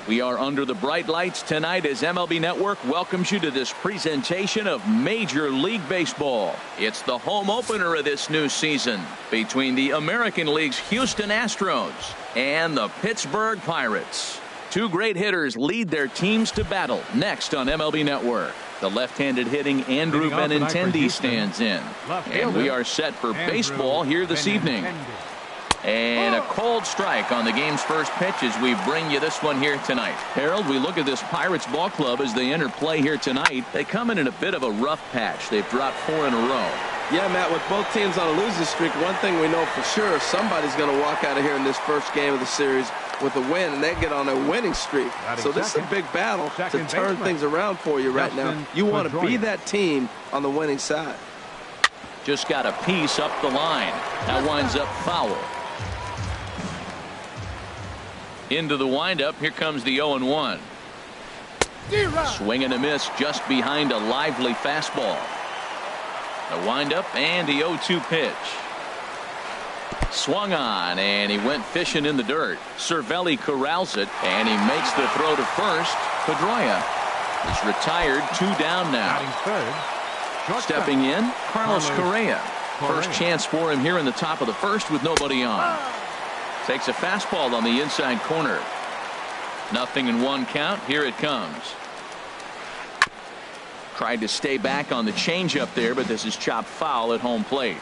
We are under the bright lights tonight as MLB Network welcomes you to this presentation of Major League Baseball. It's the home opener of this new season between the American League's Houston Astros and the Pittsburgh Pirates. Two great hitters lead their teams to battle next on MLB Network. The left-handed hitting Andrew Benintendi stands in. And we are set for baseball here this evening. And a cold strike on the game's first pitch as we bring you this one here tonight. Harold, we look at this Pirates ball club as they enter play here tonight. They come in a bit of a rough patch. They've dropped 4 in a row. Yeah, Matt, with both teams on a losing streak, one thing we know for sure, somebody's going to walk out of here in this first game of the series with a win, and they get on a winning streak. So this is a big battle to turn things around for you right now. You want to be that team on the winning side. Just got a piece up the line. That winds up foul. Into the windup. Here comes the 0-1. Swing and a miss just behind a lively fastball. The windup and the 0-2 pitch. Swung on and he went fishing in the dirt. Cervelli corrals it and he makes the throw to first. Pedroia is retired. 2 down now. Stepping in, Carlos Correa. First chance for him here in the top of the first with nobody on. Takes a fastball on the inside corner. 0-1 count. Here it comes. Tried to stay back on the changeup there, but this is chopped foul at home plate.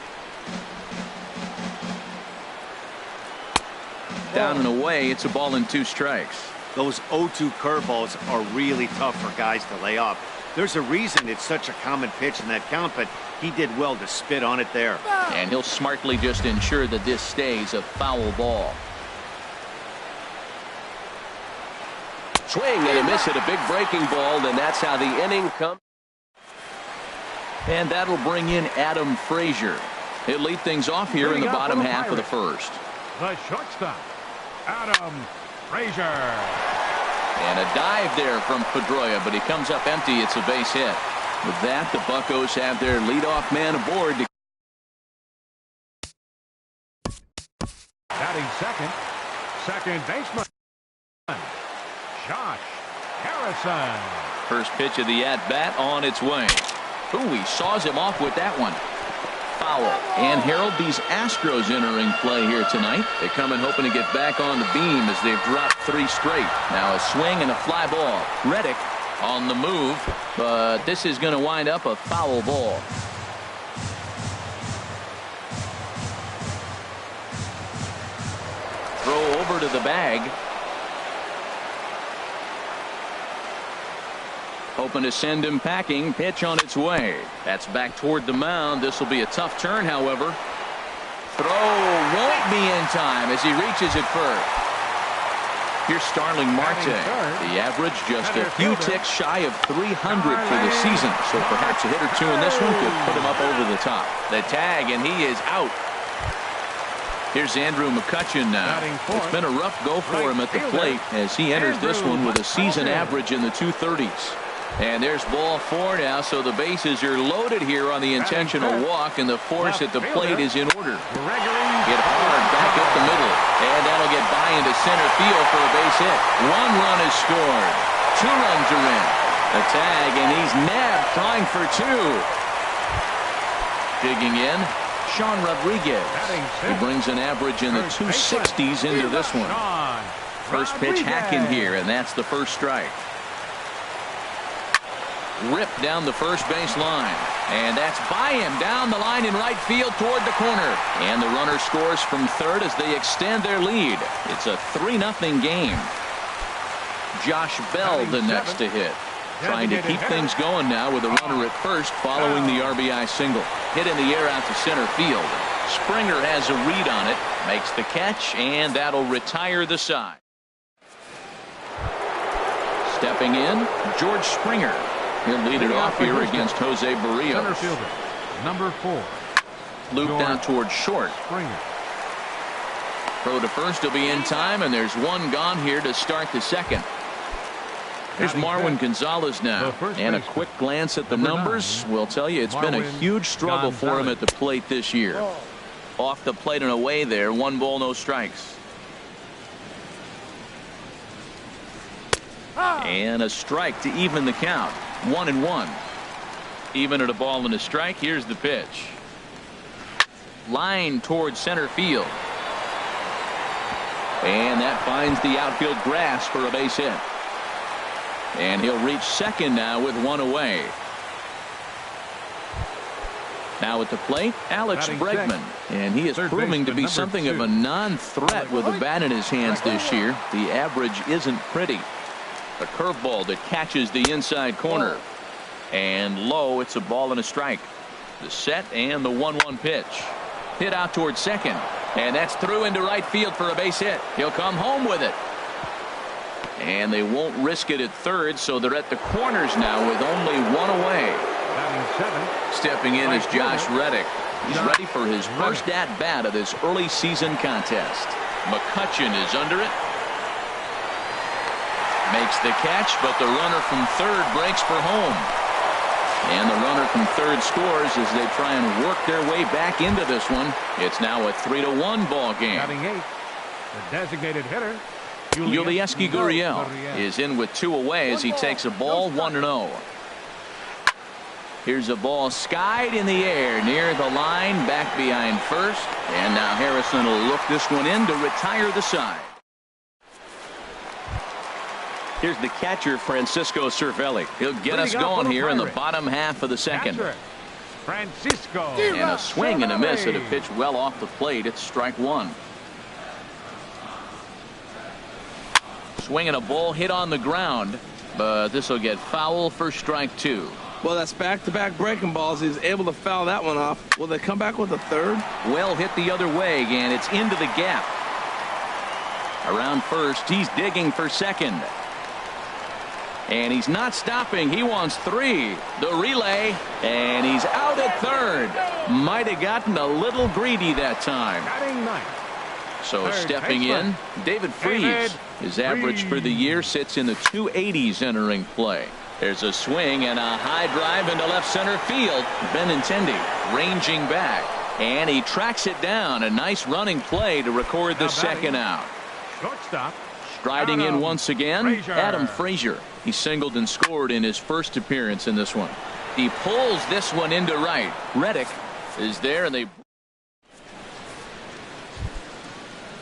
Down and away. It's a ball and 2 strikes. Those 0-2 curveballs are really tough for guys to lay off. There's a reason it's such a common pitch in that count, but he did well to spit on it there. And he'll smartly just ensure that this stays a foul ball. Swing and a miss at a big breaking ball, and that's how the inning comes. And that'll bring in Adam Frazier. He'll lead things off here in the bottom half of the first. The shortstop, Adam Frazier. And a dive there from Pedroia, but he comes up empty. It's a base hit. With that, the Buccos have their leadoff man aboard. Batting second baseman, Josh Harrison. First pitch of the at-bat on its way. Ooh, he saws him off with that one. Foul. And Harold, these Astros entering play here tonight. They come in hoping to get back on the beam as they've dropped 3 straight. Now a swing and a fly ball. Reddick on the move, but this is going to wind up a foul ball. Throw over to the bag. Hoping to send him packing. Pitch on its way. That's back toward the mound. This will be a tough turn, however. Throw won't be in time as he reaches it first. Here's Starling Marte. The average just a few ticks shy of 300 for the season. So perhaps a hit or 2 in this one could put him up over the top. The tag, and he is out. Here's Andrew McCutchen now. It's been a rough go for him at the plate as he enters this one with a season average in the 230s. And there's ball 4 now, so the bases are loaded here on the intentional walk, and the force at the plate is in order. Get hard back up the middle, and that'll get by into center field for a base hit. 1 run is scored. 2 runs are in. A tag, and he's nabbed trying for 2. Digging in, Sean Rodriguez. He brings an average in the 260s into this one. First pitch hacking here, and that's the first strike. Ripped down the first base line, and that's by him down the line in right field toward the corner, and the runner scores from third as they extend their lead. It's a 3-0 game. Josh Bell the next to hit, trying to keep things going now with a runner at first following the RBI single. Hit in the air out to center field. Springer has a read on it, makes the catch, and that'll retire the side. Stepping in, George Springer. He'll lead it off here against Jose Barrios. Center fielder, number 4. Looped down towards short. Springer. Throw to first will be in time, and there's 1 gone here to start the second. Here's Marwin Gonzalez now, and a quick glance at the numbers will tell you it's been a huge struggle for him at the plate this year. Off the plate and away there, 1 ball, no strikes. And a strike to even the count. 1-1. Even at a ball and a strike. Here's the pitch. Line towards center field. And that finds the outfield grass for a base hit. And he'll reach second now with one away. Now at the plate, Alex Bregman. And he is proving to be something of a non-threat with a bat in his hands this year. The average isn't pretty. A curveball that catches the inside corner. And low, it's a ball and a strike. The set and the 1-1 pitch. Hit out towards second. And that's through into right field for a base hit. He'll come home with it. And they won't risk it at third, so they're at the corners now with only one away. Stepping in is Josh Reddick. He's ready for his first at-bat of this early season contest. McCutchen is under it. Makes the catch, but the runner from third breaks for home. And the runner from third scores as they try and work their way back into this one. It's now a 3-1 ball game. Batting eighth, the designated hitter, Yulieski Gurriel is in with two away as he takes a ball 1-0. Here's a ball skied in the air near the line, back behind first. And now Harrison will look this one in to retire the side. Here's the catcher, Francisco Cervelli. He'll get us going here in the bottom half of the second. Francisco. And a swing and a miss at a pitch well off the plate. It's strike one. Swing and a ball hit on the ground, but this will get foul for strike two. Well, that's back-to-back breaking balls. He's able to foul that one off. Will they come back with a third? Well hit the other way, and it's into the gap. Around first, he's digging for second. And he's not stopping. He wants three. The relay, and he's out at third. Might have gotten a little greedy that time. So stepping in, David Freese. His average for the year sits in the 280s entering play. There's a swing and a high drive into left center field. Benintendi ranging back, and he tracks it down. A nice running play to record the second out. Shortstop. Striding in once again, Adam Frazier. He singled and scored in his first appearance in this one. He pulls this one into right. Reddick is there, and they.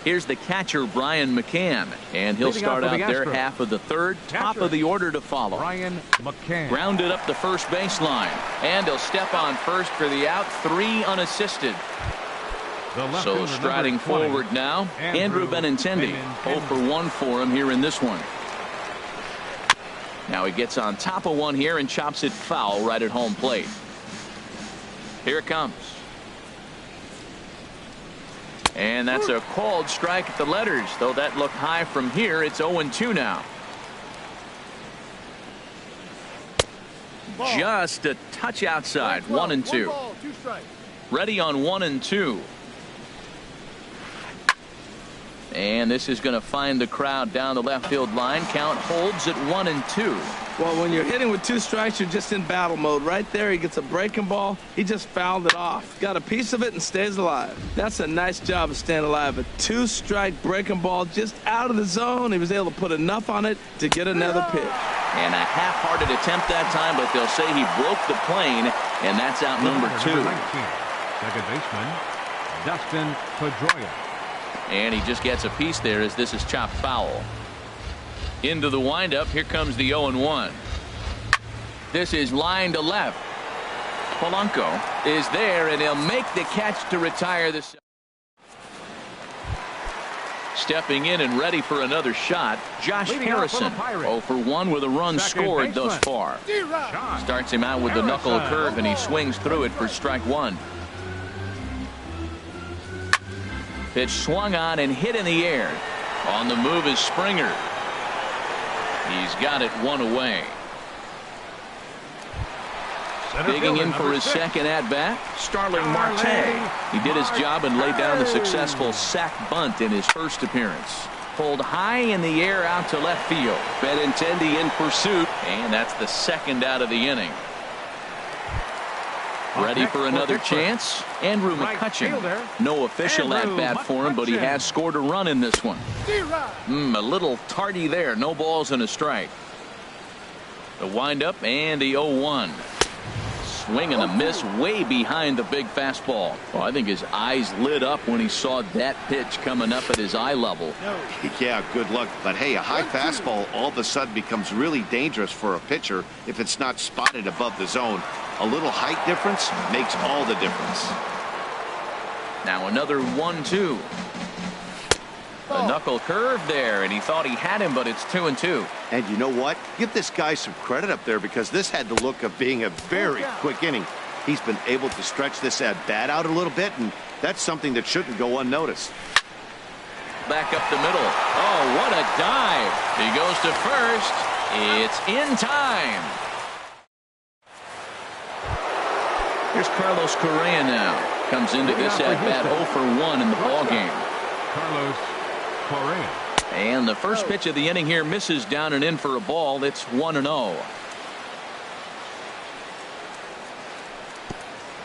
Here's the catcher, Brian McCann, and he'll start out their half of the third. Top of the order to follow. Brian McCann. Grounded up the first baseline, and he'll step on first for the out. 3 unassisted. So striding forward now, Andrew Benintendi. 0 for 1 for him here in this one. Now he gets on top of one here and chops it foul right at home plate. Here it comes. And that's a called strike at the letters, though that looked high from here. It's 0-2 now. Just a touch outside. 1-2. Ready on 1-2. And this is going to find the crowd down the left field line. Count holds at 1-2. Well, when you're hitting with 2 strikes, you're just in battle mode. Right there, he gets a breaking ball. He just fouled it off. Got a piece of it and stays alive. That's a nice job of staying alive. A 2-strike breaking ball just out of the zone. He was able to put enough on it to get another pitch. And a half-hearted attempt that time, but they'll say he broke the plane, and that's out number 2. Second baseman, Dustin Pedroia. And he just gets a piece there as this is chopped foul. Into the windup. Here comes the 0-1. This is line to left. Polanco is there, and he'll make the catch to retire this. Stepping in and ready for another shot, Josh Harrison. 0 for 1 with a run scored thus far. Starts him out with the knuckle curve, and he swings through it for strike one. Pitch swung on and hit in the air. On the move is Springer. He's got it 1 away. Digging in for his second at-bat, Starling Marte. He did his job and laid down the successful sac bunt in his first appearance. Pulled high in the air out to left field. Benintendi in pursuit, and that's the second out of the inning. Ready for another chance? Andrew McCutchen. No official at-bat for him, but he has scored a run in this one. A little tardy there. No balls and a strike. The windup and the 0-1. Swing and a miss way behind the big fastball. Well, I think his eyes lit up when he saw that pitch coming up at his eye level. Yeah, good luck. But hey, a high fastball all of a sudden becomes really dangerous for a pitcher if it's not spotted above the zone. A little height difference makes all the difference. Now another 1-2. A knuckle curve there, and he thought he had him, but it's 2-2. And you know what? Give this guy some credit up there, because this had the look of being a very quick inning. He's been able to stretch this at bat out a little bit, and that's something that shouldn't go unnoticed. Back up the middle. Oh, what a dive. He goes to first. It's in time. Here's Carlos Correa now. Comes into this at bat 0 for 1 in the ballgame. Carlos Correa. And the first pitch of the inning here misses down and in for a ball. It's 1-0.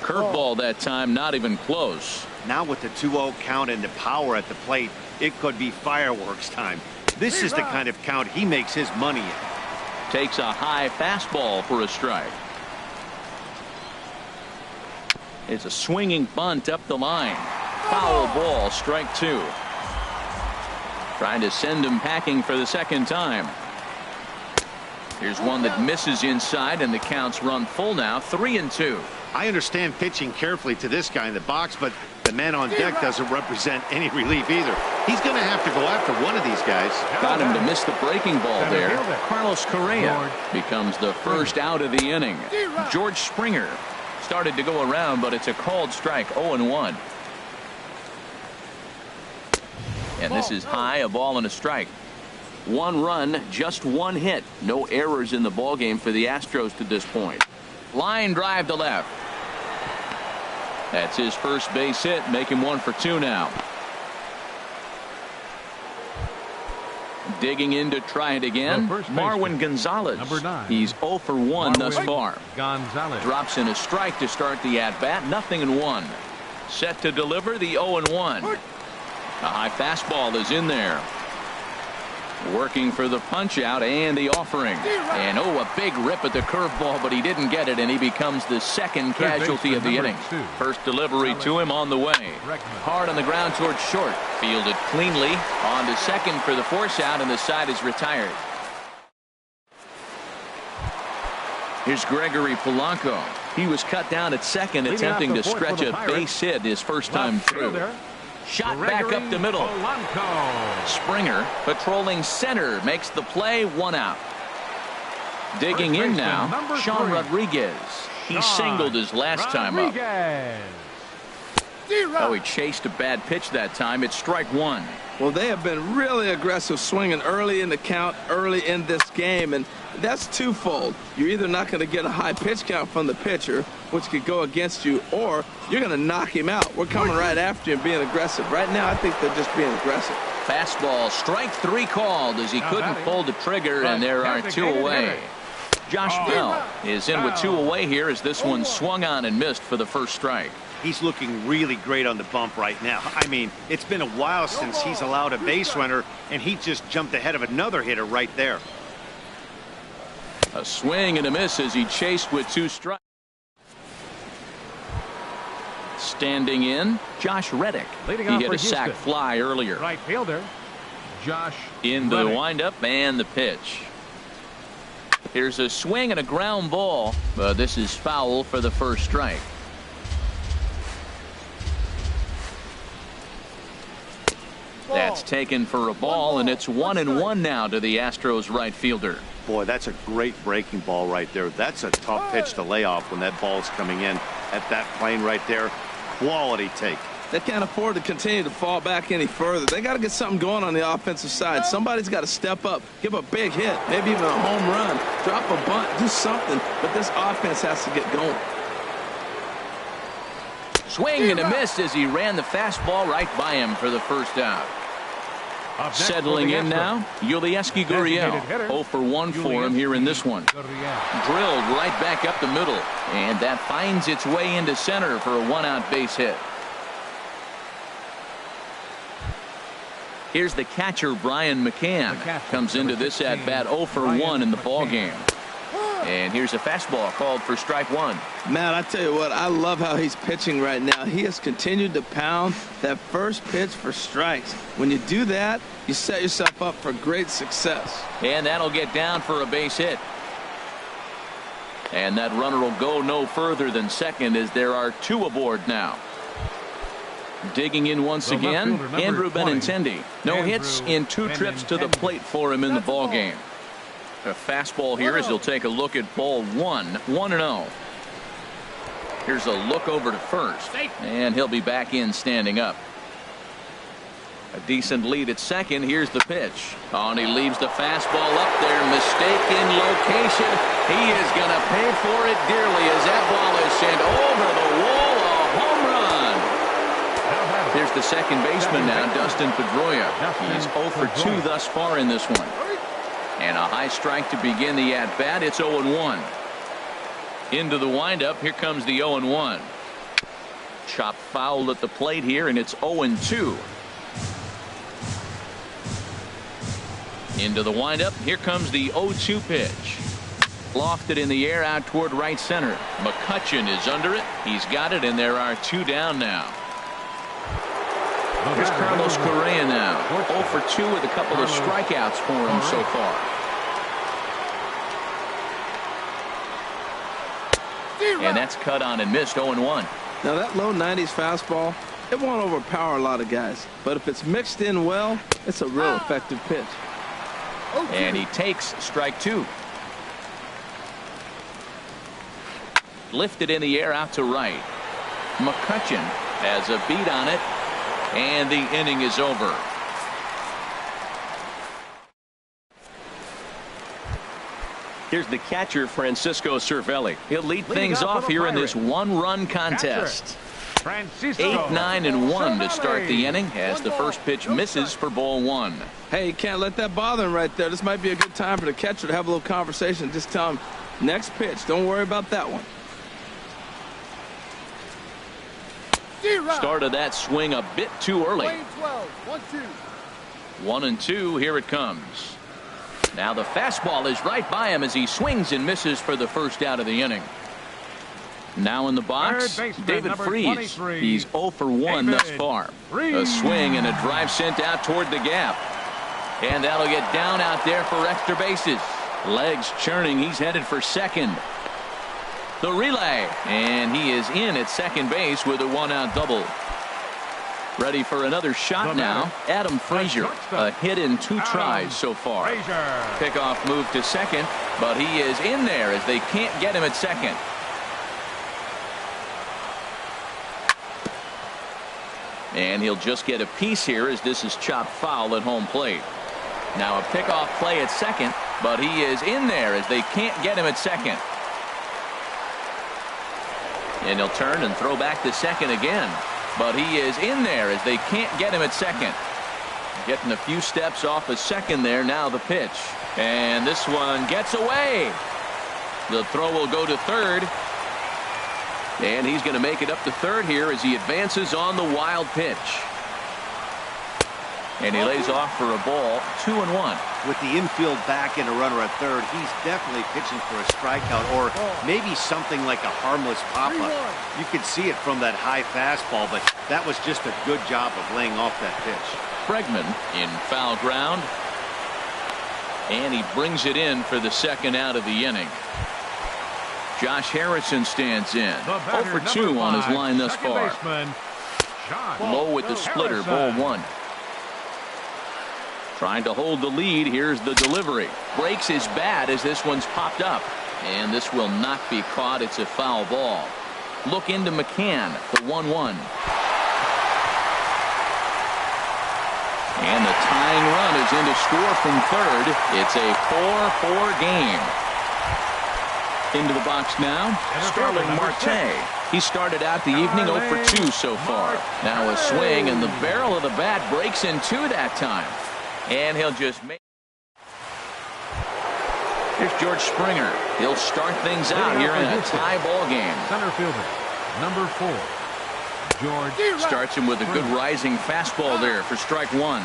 Curveball that time, not even close. Now with the 2-0 count and the power at the plate, it could be fireworks time. This is the kind of count he makes his money in. Takes a high fastball for a strike. It's a swinging bunt up the line. Foul ball, strike 2. Trying to send him packing for the second time. Here's one that misses inside, and the count's run full now, 3-2. I understand pitching carefully to this guy in the box, but the man on deck doesn't represent any relief either. He's going to have to go after one of these guys. Got him to miss the breaking ball there. Carlos Correa becomes the first out of the inning. George Springer started to go around, but it's a called strike, 0-1. And this is high, a ball and a strike. 1 run, just 1 hit. No errors in the ballgame for the Astros to this point. Line drive to left. That's his first base hit, make him 1 for 2 now. Digging in to try it again, Marwin Gonzalez. Number 9. He's 0 for 1 thus far. Gonzalez. Drops in a strike to start the at-bat, 0-1. Set to deliver the 0-1. A high fastball is in there. Working for the punch out and the offering. And a big rip at the curveball, but he didn't get it, and he becomes the second casualty of the inning. First delivery to him on the way. Hard on the ground towards short. Fielded cleanly. On to second for the force out, and the side is retired. Here's Gregory Polanco. He was cut down at second, attempting to stretch a base hit his first time through. Shot back up the middle. Polanco. Springer patrolling center makes the play, 1 out. Digging in now, Sean Rodriguez. He singled his last time up. Oh, he chased a bad pitch that time. It's strike 1. Well, they have been really aggressive swinging early in the count, early in this game, and that's twofold. You're either not going to get a high pitch count from the pitcher, which could go against you, or you're going to knock him out. We're coming right after you and being aggressive. Right now, I think they're just being aggressive. Fastball, strike 3 called as he couldn't pull the trigger, and there are 2 away. Josh Bell is in with 2 away here as this one swung on and missed for the first strike. He's looking really great on the bump right now. I mean, it's been a while since he's allowed a base runner, and he just jumped ahead of another hitter right there. A swing and a miss as he chased with 2 strikes. Standing in, Josh Reddick. He hit a sac fly earlier. Right fielder, Josh into Reddick. the windup and the pitch. Here's a swing and a ground ball, but this is foul for the first strike. That's taken for a ball, and it's 1-1 now to the Astros right fielder. Boy, that's a great breaking ball right there. That's a tough pitch to lay off when that ball's coming in at that plane right there. Quality take. They can't afford to continue to fall back any further. They got to get something going on the offensive side. Somebody's got to step up, give a big hit, maybe even a home run, drop a bunt, do something. But this offense has to get going. Swing and a miss as he ran the fastball right by him for the first out. Settling in now, Yulieski Gurriel. 0 for 1 for him here in this one. Drilled right back up the middle, and that finds its way into center for a 1-out base hit. Here's the catcher, Brian McCann. Comes into this at bat 0 for 1 in the ballgame. And here's a fastball called for strike one. Man, I tell you what, I love how he's pitching right now. He has continued to pound that first pitch for strikes. When you do that, you set yourself up for great success. And that'll get down for a base hit. And that runner will go no further than second as there are two aboard now. Digging in once again, Andrew Benintendi. No hits in 2 trips to the plate for him in the ball game. A fastball here as he'll take a look at ball 1-0. Here's a look over to first, and he'll be back in standing up. A decent lead at second. Here's the pitch. Oh, and he leaves the fastball up there. Mistaken location. He is going to pay for it dearly as that ball is sent over the wall. A home run. Here's the second baseman now, Dustin Pedroia. He's 0 for 2 thus far in this one. And a high strike to begin the at-bat. It's 0-1. Into the windup. Here comes the 0-1. Chop foul at the plate here, and it's 0-2. Into the windup. Here comes the 0-2 pitch. Lofted in the air out toward right center. McCutchen is under it. He's got it, and there are 2 down now. Here's Carlos Correa now. 0 for 2 with a couple of strikeouts for him so far. And that's cut on and missed. 0-1. Now that low 90s fastball, it won't overpower a lot of guys. But if it's mixed in well, it's a real effective pitch. And he takes strike 2. Lifted in the air out to right. McCutchen has a beat on it. And the inning is over. Here's the catcher, Francisco Cervelli. He'll lead things off here in this 1-run contest. 8-9-1 to start the inning as the first pitch misses for ball 1. Hey, you can't let that bother him right there. This might be a good time for the catcher to have a little conversation. Just tell him, next pitch, don't worry about that one. Started that swing a bit too early. 1-2. Here it comes. Now the fastball is right by him as he swings and misses for the first out of the inning. Now in the box, David Freese. He's 0 for 1 thus far. A swing and a drive sent out toward the gap. And that'll get down out there for extra bases. Legs churning. He's headed for second. The relay, and he is in at second base with a 1-out double. Ready for another shot now. Adam Frazier, a hit in 2 tries so far. Pickoff move to second, but he is in there as they can't get him at second. And he'll just get a piece here as this is chopped foul at home plate. Now a pickoff play at second, but he is in there as they can't get him at second. And he'll turn and throw back to second again. But he is in there as they can't get him at second. Getting a few steps off of second there. Now the pitch. And this one gets away. The throw will go to third. And he's going to make it up to third here as he advances on the wild pitch. And he lays off for a ball. 2-1. With the infield back and a runner at third, he's definitely pitching for a strikeout or maybe something like a harmless pop-up. You could see it from that high fastball, but that was just a good job of laying off that pitch. Bregman in foul ground. And he brings it in for the second out of the inning. Josh Harrison stands in. 0 for 2 on his line thus far. Low with the splitter, ball 1. Trying to hold the lead. Here's the delivery. Breaks his bat as this one's popped up. And this will not be caught. It's a foul ball. Look into McCann, the 1-1. And the tying run is in to score from third. It's a 4-4 game. Into the box now, Starling Marte. He started out the evening 0 for 2 so far. Now a swing, and the barrel of the bat breaks in 2 that time. And he'll just make. Here's George Springer. He'll start things out here in a tie ball game. Center fielder, number 4, George. Starts him with a good rising fastball there for strike 1.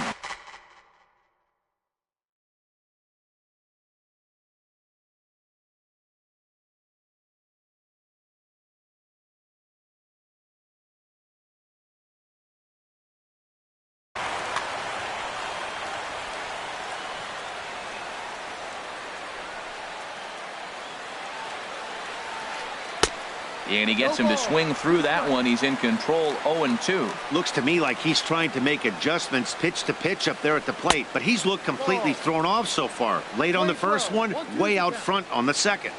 And he gets him to swing through that one. He's in control, 0-2. Looks to me like he's trying to make adjustments pitch to pitch up there at the plate, but he's looked completely thrown off so far. Late on the first one, way out front on the second.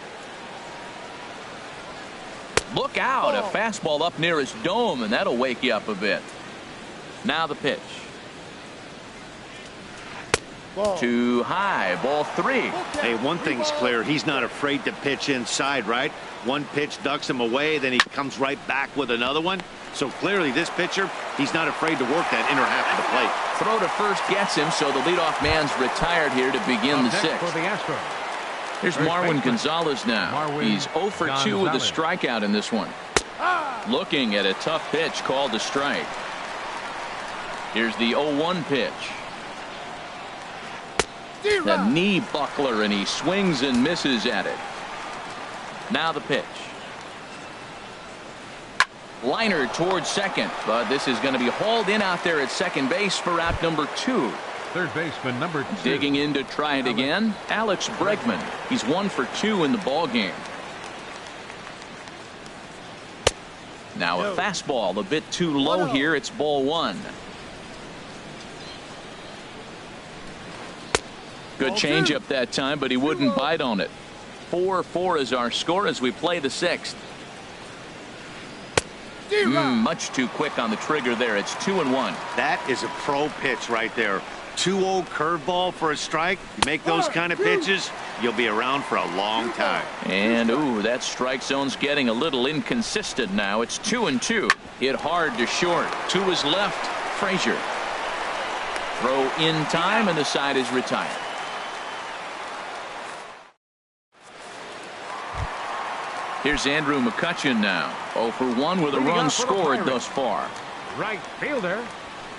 Look out, a fastball up near his dome, and that'll wake you up a bit. Now the pitch. Too high, ball 3. Hey, one thing's clear, he's not afraid to pitch inside, right? One pitch ducks him away, then he comes right back with another one. So clearly this pitcher, he's not afraid to work that inner half of the plate. Throw to first gets him, so the leadoff man's retired here to begin the 6th. For the Astros. Here's Marwin Gonzalez now. He's 0 for 2 with a strikeout in this one. Looking at a tough pitch called a strike. Here's the 0-1 pitch. The knee buckler, and he swings and misses at it. Now the pitch. Liner towards second, but this is going to be hauled in out there at second base for out number 2. Third baseman number 2. Digging in to try it again, Alex Bregman. He's 1 for 2 in the ball game. Now a fastball a bit too low here. It's ball 1. Good changeup that time, but he wouldn't bite on it. 4-4 is our score as we play the 6th. Much too quick on the trigger there. It's 2-1. That is a pro pitch right there. 2-0 curveball for a strike. You make those kind of pitches, you'll be around for a long time. And that strike zone's getting a little inconsistent now. It's 2-2. Hit hard to short. To his left, Frazier. Throw in time, and the side is retired. Here's Andrew McCutchen now. 0 for 1 with a run scored thus far. Right fielder,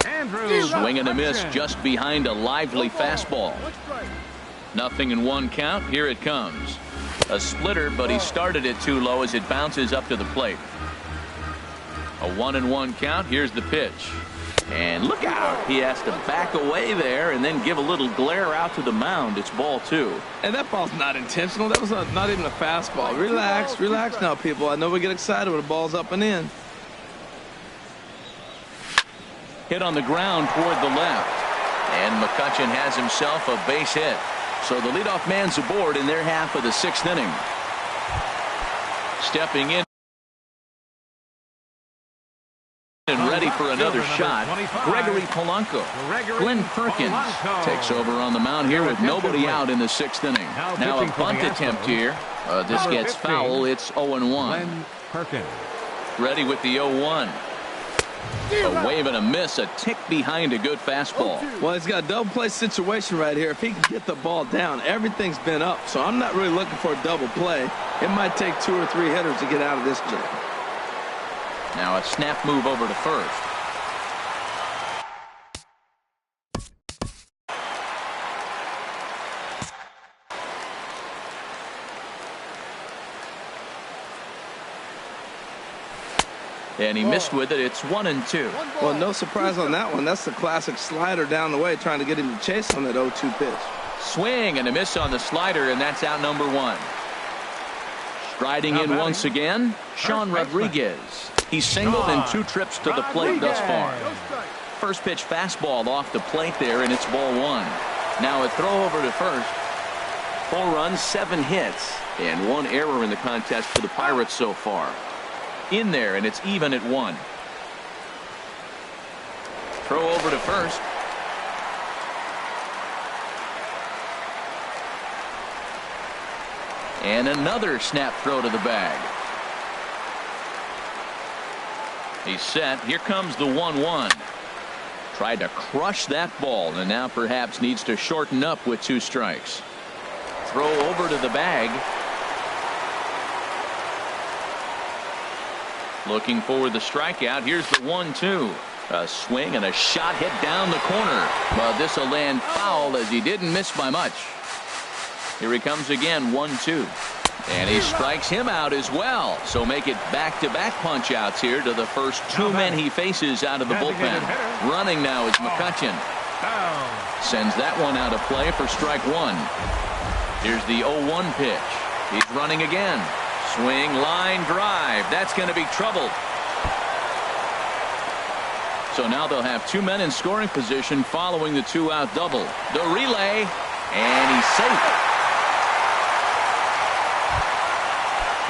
Andrew. Swing and a miss just behind a lively fastball. 0-1 count. Here it comes. A splitter, but he started it too low as it bounces up to the plate. A 1-1 count. Here's the pitch. And look out. He has to back away there and then give a little glare out to the mound. It's ball 2. And that ball's not intentional. That was not even a fastball. Relax now, people. I know we get excited when the ball's up and in. Hit on the ground toward the left. And McCutchen has himself a base hit. So the leadoff man's aboard in their half of the 6th inning. Stepping in and ready for another shot, Gregory Polanco. Glenn Perkins takes over on the mound here with nobody out in the 6th inning. Now a bunt attempt here. This gets foul. It's 0-1. Ready with the 0-1. A wave and a miss, a tick behind a good fastball. Well, he's got a double play situation right here. If he can get the ball down, everything's been up. So I'm not really looking for a double play. It might take 2 or 3 hitters to get out of this jam. Now a snap move over to first. And he missed with it. It's 1-2. Well, no surprise on that one. That's the classic slider down the way, trying to get him to chase on that 0-2 pitch. Swing and a miss on the slider, and that's out number 1. Striding in once again, Sean Rodriguez. He's singled in 2 trips to the plate thus far. First pitch fastball off the plate there, and it's ball 1. Now a throw over to first. 4 runs, 7 hits, and 1 error in the contest for the Pirates so far. In there, and it's even at 1. Throw over to first. And another snap throw to the bag. He's set. Here comes the 1-1. Tried to crush that ball, and now perhaps needs to shorten up with 2 strikes. Throw over to the bag. Looking for the strikeout. Here's the 1-2. A swing and a shot hit down the corner. But this will land foul as he didn't miss by much. Here he comes again, 1-2. And he strikes him out as well. So make it back-to-back punch-outs here to the first 2 men he faces out of the bullpen. Running now is McCutchen. Sends that one out of play for strike 1. Here's the 0-1 pitch. He's running again. Swing, line drive. That's going to be trouble. So now they'll have 2 men in scoring position following the 2-out double. The relay, and he's safe.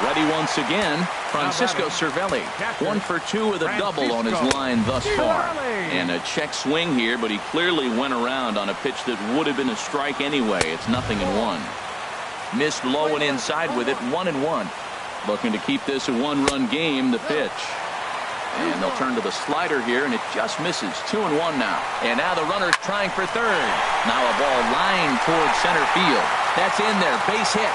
Ready once again, Francisco Cervelli. 1 for 2 with a double on his line thus far. And a check swing here, but he clearly went around on a pitch that would have been a strike anyway. It's 0-1. Missed low and inside with it, 1-1. Looking to keep this a 1-run game, the pitch. And they'll turn to the slider here, and it just misses. 2-1 now. And now the runner's trying for third. Now a ball lined towards center field. That's in there, base hit.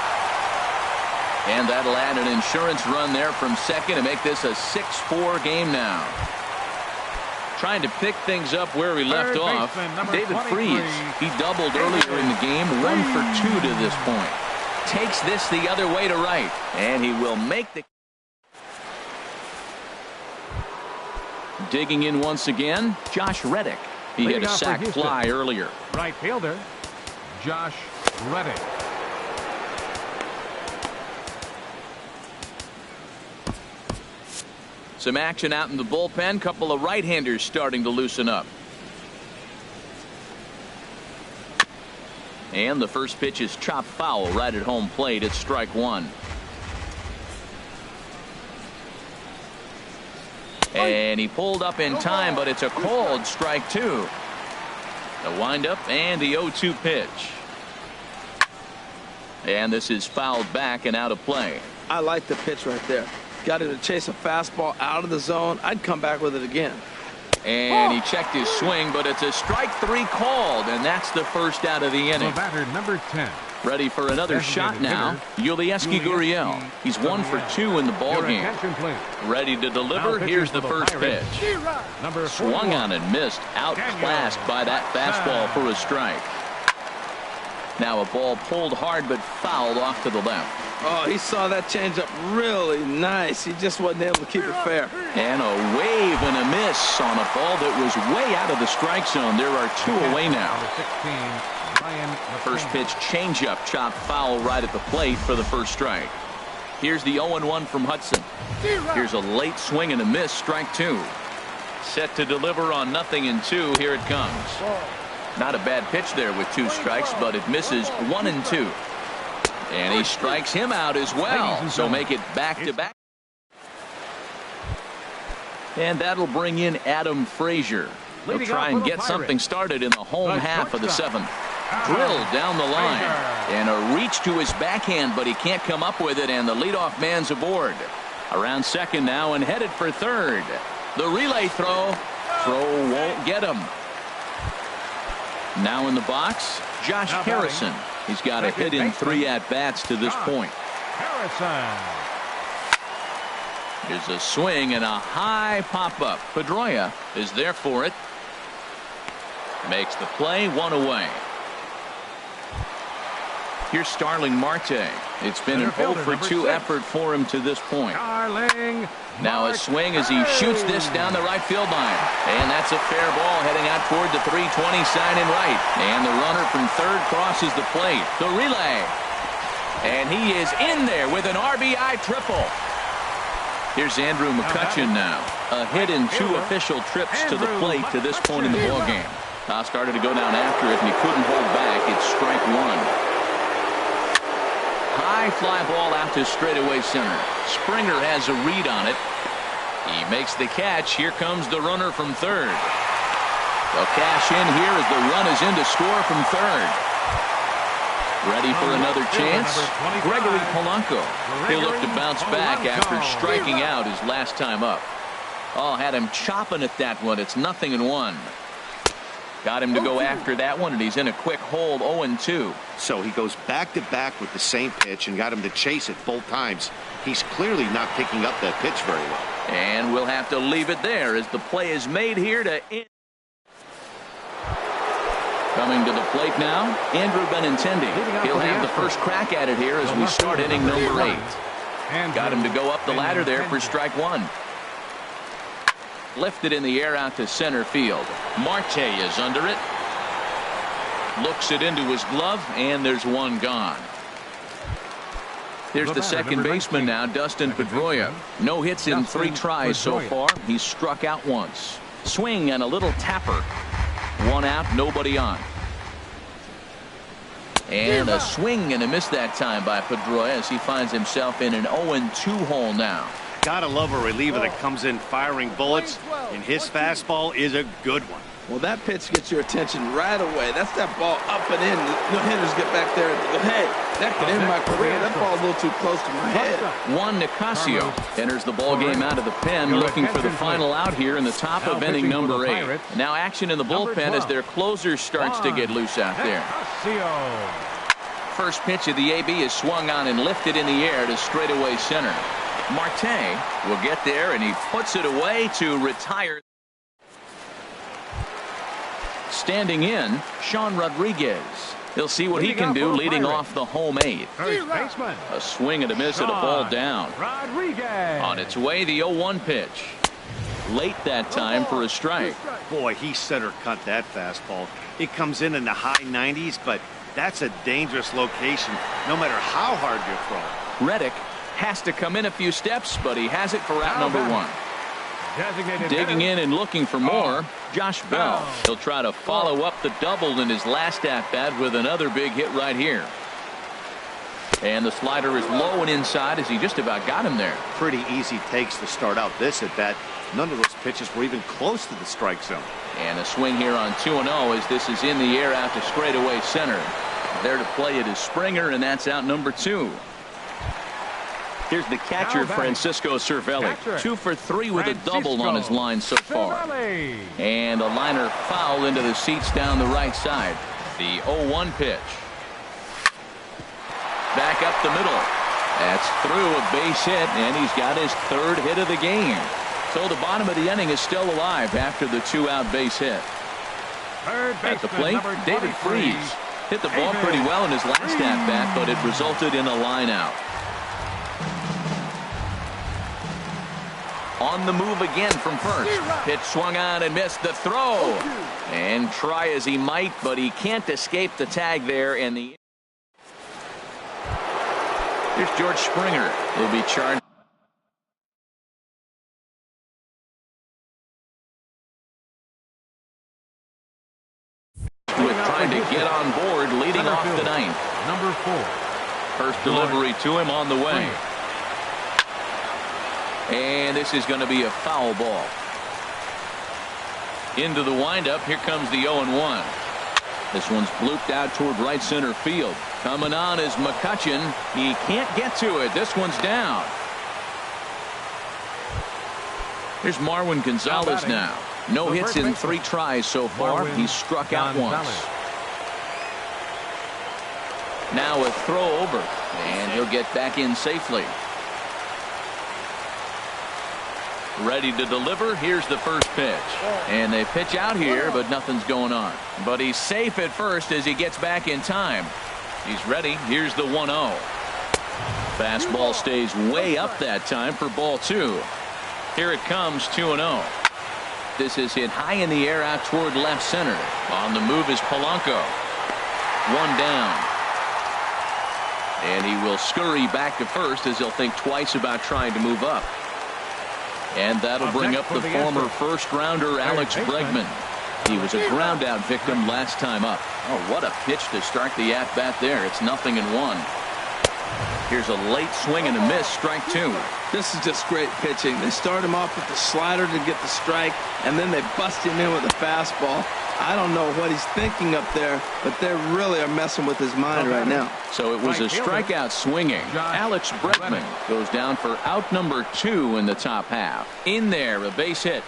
And that'll add an insurance run there from second to make this a 6-4 game now. Trying to pick things up where we left off. David Freese, he doubled earlier in the game, 1 for 2 to this point. Takes this the other way to right, and he will make the... Digging in once again, Josh Reddick. He hit a sac fly earlier. Right fielder, Josh Reddick. Some action out in the bullpen. Couple of right-handers starting to loosen up. And the first pitch is chopped foul right at home plate. It's strike 1. And he pulled up in time, but it's a called strike 2. The windup and the 0-2 pitch. And this is fouled back and out of play. I like the pitch right there. Got him to chase a fastball out of the zone. I'd come back with it again. And he checked his swing, but it's a strike 3 called, and that's the first out of the inning. The batter, number 10. Ready for another shot now. Yulieski Gurriel. He's 1 for 2 in the ballgame. Ready to deliver. Here's the first pitch. Swung on and missed. Outclassed by that fastball for a strike. Now a ball pulled hard but fouled off to the left. Oh, he saw that changeup really nice. He just wasn't able to keep it fair. And a wave and a miss on a ball that was way out of the strike zone. There are 2 away now. First pitch changeup chopped foul right at the plate for the first strike. Here's the 0-1 from Hudson. Here's a late swing and a miss, strike 2. Set to deliver on 0-2. Here it comes. Not a bad pitch there with 2 strikes, but it misses 1 and 2. And he strikes him out as well. So make it back-to-back. And that'll bring in Adam Frazier. He'll try and get something started in the home half of the 7th. Drilled down the line. And a reach to his backhand, but he can't come up with it, and the leadoff man's aboard. Around second now and headed for third. The relay throw. Throw won't get him. Now in the box, Josh Harrison. He's got a hit in 3 at-bats to this point. Here's a swing and a high pop-up. Pedroia is there for it. Makes the play, 1 away. Here's Starling Marte. It's been an 0 for 2 effort for him to this point. Now a swing as he shoots this down the right field line. And that's a fair ball heading out toward the 320 sign in right. And the runner from third crosses the plate. The relay. And he is in there with an RBI triple. Here's Andrew McCutchen now. A hit in 2 official trips to the plate to this point in the ballgame. Started to go down after it, and he couldn't hold back. It's strike 1. High fly ball out to straightaway center. Springer has a read on it. He makes the catch. Here comes the runner from third. They'll cash in here as the run is in to score from third. Ready for another chance? Gregory Polanco. He'll look to bounce back after striking out his last time up. Oh, had him chopping at that one. It's 0-1. Got him to go after that one, and he's in a quick hold, 0-2. So he goes back-to-back with the same pitch and got him to chase it both times. He's clearly not picking up that pitch very well. And we'll have to leave it there as the play is made here to end. Coming to the plate now, Andrew Benintendi. He'll have the first crack at it here as we start inning number 8. Got him to go up the ladder there for strike 1. Lifted in the air out to center field. Marte is under it. Looks it into his glove, and there's one gone. Here's the second baseman now, Dustin Pedroia. No hits in 3 tries so far. He's struck out once. Swing and a little tapper. 1 out, nobody on. And a swing and a miss that time by Pedroia as he finds himself in an 0-2 hole now. Gotta love a reliever that comes in firing bullets, and his fastball is a good one. Well, that pitch gets your attention right away. That's that ball up and in. No hitters get back there and go, hey, that could end my career. That ball's a little too close to my head. Juan Nicasio enters the ball game out of the pen, looking for the final out here in the top of inning number 8. Now action in the bullpen as their closer starts to get loose out there. First pitch of the AB is swung on and lifted in the air to straightaway center. Marte will get there, and he puts it away to retire. Standing in, Sean Rodriguez. He'll see what he can do leading off the home 8. A swing and a miss and a ball down. On its way, the 0-1 pitch. Late that time for a strike. Boy, he center cut that fastball. It comes in the high 90s, but that's a dangerous location no matter how hard you throw. Reddick has to come in a few steps, but he has it for out number 1. Digging in and looking for more, Josh Bell. He'll try to follow up the double in his last at-bat with another big hit right here. And the slider is low and inside as he just about got him there. Pretty easy takes to start out this at-bat. None of those pitches were even close to the strike zone. And a swing here on 2-0 as this is in the air out to straightaway center. There to play it is Springer, and that's out number 2. Here's the catcher, Francisco Cervelli. 2 for 3 with a double on his line so far. And a liner foul into the seats down the right side. The 0-1 pitch. Back up the middle. That's through a base hit, and he's got his 3rd hit of the game. So the bottom of the inning is still alive after the 2-out base hit. At the plate, David Freese hit the ball pretty well in his last at-bat, but it resulted in a line out. On the move again from first. Pitch swung on and missed the throw. And try as he might, but he can't escape the tag there. And here's George Springer. He'll be charged with trying to get on board leading off the 9th. Number 4. First delivery to him on the way. And this is going to be a foul ball. Into the windup. Here comes the 0-1. This one's blooped out toward right center field. Coming on is McCutchen. He can't get to it. This one's down. Here's Marwin Gonzalez now. No hits in 3 tries so far. He's struck out once. Now a throw over. And he'll get back in safely. Ready to deliver. Here's the first pitch. And they pitch out here, but nothing's going on. But he's safe at first as he gets back in time. He's ready. Here's the 1-0. Fastball stays way up that time for ball 2. Here it comes, 2-0. This is hit high in the air out toward left center. On the move is Polanco. 1 down. And he will scurry back to first as he'll think twice about trying to move up. And that'll bring up the former first-rounder Alex Bregman. He was a ground-out victim last time up. Oh, what a pitch to start the at-bat there. It's 0-1. Here's a late swing and a miss, strike 2. This is just great pitching. They start him off with the slider to get the strike, and then they bust him in with a fastball. I don't know what he's thinking up there, but they really are messing with his mind right now. So it was a strikeout swinging. Alex Bregman goes down for out number 2 in the top half. In there, a base hit.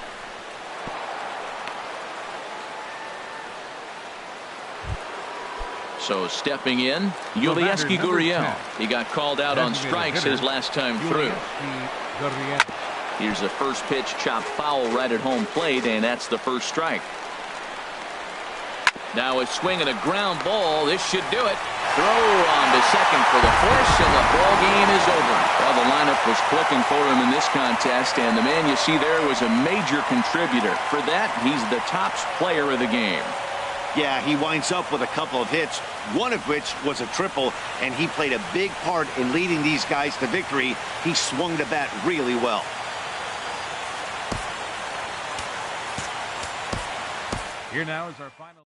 So stepping in, Yulieski Gurriel. He got called out on strikes his last time through. Here's the first pitch, chopped foul right at home plate, and that's the first strike. Now a swing and a ground ball. This should do it. Throw on to second for the force, and the ball game is over. Well, the lineup was clicking for him in this contest, and the man you see there was a major contributor. For that, he's the top player of the game. Yeah, he winds up with a couple of hits, one of which was a triple, and he played a big part in leading these guys to victory. He swung the bat really well. Here now is our final.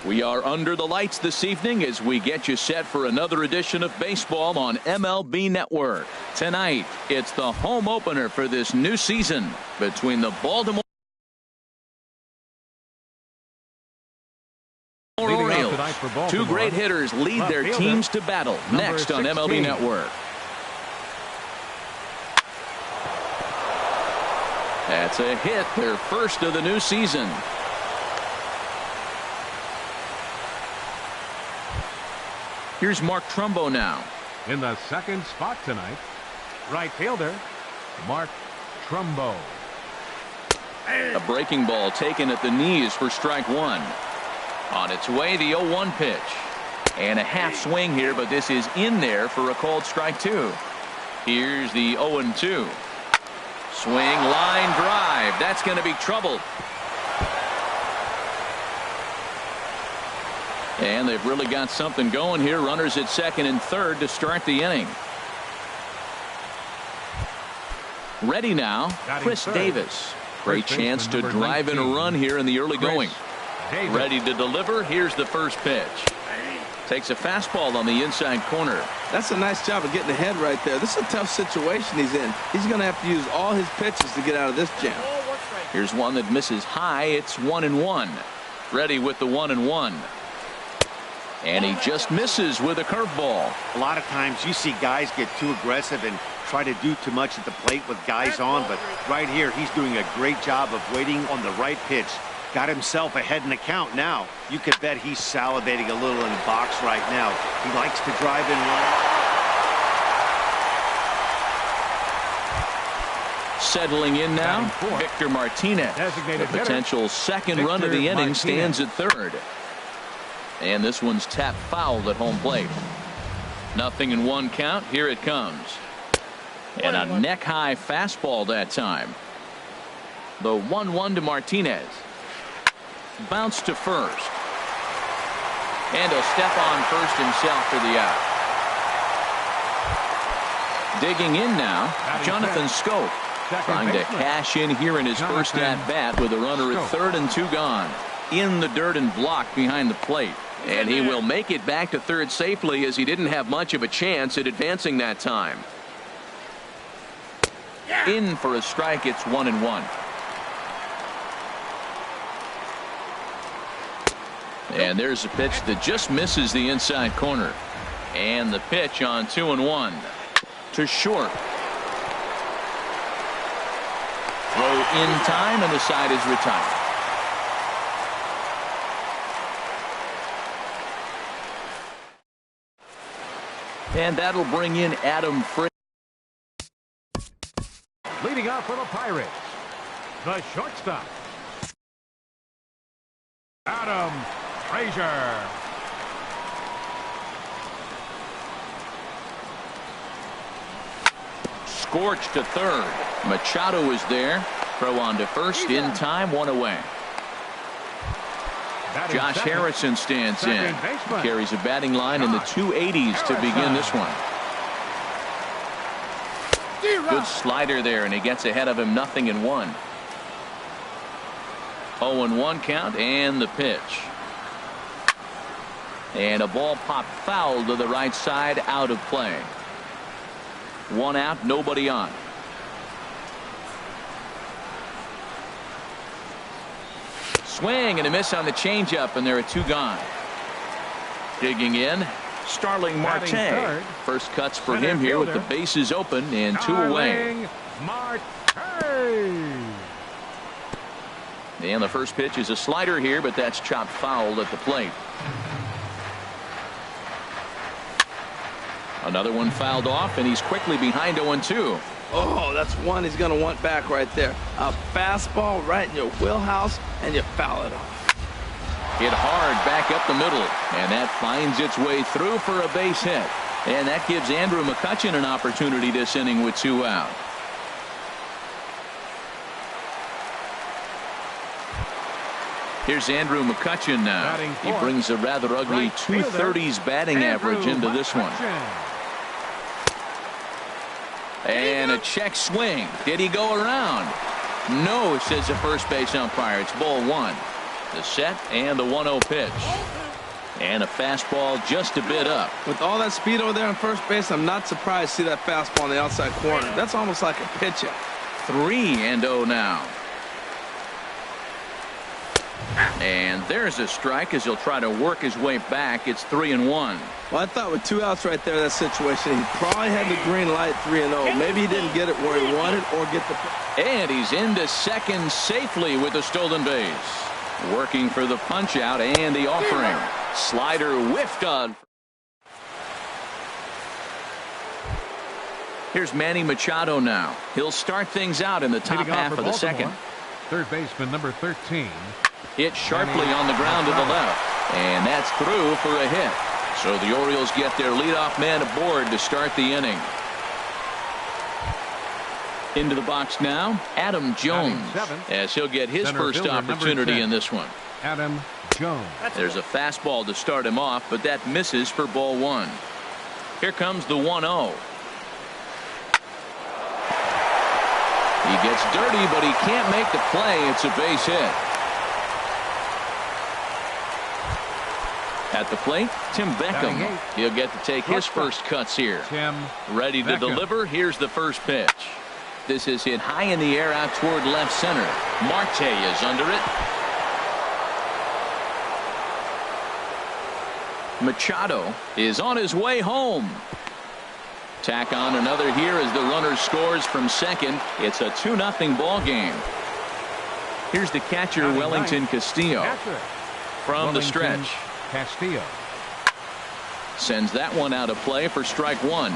We are under the lights this evening as we get you set for another edition of baseball on MLB Network. Tonight, it's the home opener for this new season between the Baltimore Orioles. Two great hitters lead their teams to battle next on MLB Network. That's a hit, their first of the new season. Here's Mark Trumbo now. In the second spot tonight, right fielder, Mark Trumbo. A breaking ball taken at the knees for strike one. On its way, the 0-1 pitch. And a half swing here, but this is in there for a called strike two. Here's the 0-2. Swing, line drive. That's going to be trouble. And they've really got something going here. Runners at second and third to start the inning. Ready now, Chris Davis. Great chance to drive in a run here in the early going. Ready to deliver. Here's the first pitch. Takes a fastball on the inside corner. That's a nice job of getting ahead right there. This is a tough situation he's in. He's going to have to use all his pitches to get out of this jam. Here's one that misses high. It's 1-1. Ready with the 1-1. And he just misses with a curveball. A lot of times you see guys get too aggressive and try to do too much at the plate with guys on, but right here he's doing a great job of waiting on the right pitch. Got himself ahead in the count now. You could bet he's salivating a little in the box right now. He likes to drive in runs. Settling in now, Victor Martinez. The potential second run of the inning stands at third. And this one's tapped foul at home plate. 0-1 count. Here it comes. And a neck-high fastball that time. The 1-1 to Martinez. Bounce to first. And he'll step on first himself for the out. Digging in now, Jonathan Scope. Trying to cash in here in his first at-bat with a runner at third and two gone. In the dirt and blocked behind the plate. And he will make it back to third safely as he didn't have much of a chance at advancing that time. In for a strike. It's 1-1. And there's a pitch that just misses the inside corner. And the pitch on 2-1 to short. Throw in time and the side is retired. And that'll bring in Adam Frazier. Leading off for the Pirates, the shortstop, Adam Frazier. Scorched to third. Machado is there. Throw on to first. In time. One away. Josh Harrison stands in. Carries a batting line in the 280s to begin this one. Good slider there, and he gets ahead of him. 0-1. 0-1 count, and the pitch. And a ball popped foul to the right side, out of play. One out, nobody on. Swing and a miss on the changeup, and there are two gone. Digging in, Starling Marte. First cuts for him here with the bases open and two away. And the first pitch is a slider here, but that's chopped foul at the plate. Another one fouled off, and he's quickly behind 0-2. Oh, that's one he's going to want back right there. A fastball right in your wheelhouse, and you foul it off. Hit hard back up the middle, and that finds its way through for a base hit. And that gives Andrew McCutchen an opportunity this inning with two out. Here's Andrew McCutchen now. He brings a rather ugly 230s batting average into this one. And a check swing. Did he go around? No, says the first base umpire. It's ball one. The set and the 1-0 pitch. And a fastball just a bit up. With all that speed over there on first base, I'm not surprised to see that fastball on the outside corner. That's almost like a pitch-up. 3-0 now. And there's a strike as he'll try to work his way back. It's 3-1. Well, I thought with 2 outs right there in that situation, he probably had the green light 3-0. Maybe he didn't get it where he wanted or get the... And he's into second safely with the stolen base. Working for the punch out and the offering. Slider whiffed on. Here's Manny Machado now. He'll start things out in the top half of the second. Third baseman number 13. Hit sharply on the ground to the left. And that's through for a hit. So the Orioles get their leadoff man aboard to start the inning. Into the box now, Adam Jones, as he'll get his first opportunity in this one. Adam Jones. There's a fastball to start him off, but that misses for ball 1. Here comes the 1-0. He gets dirty, but he can't make the play. It's a base hit. At the plate, Tim Beckham. He'll get to take his first cuts here. Ready to deliver. Here's the first pitch. This is hit high in the air out toward left center. Marte is under it. Machado is on his way home. Tack on another here as the runner scores from second. It's a 2-0 ball game. Here's the catcher, Wellington Castillo. From the stretch. Castillo sends that one out of play for strike 1.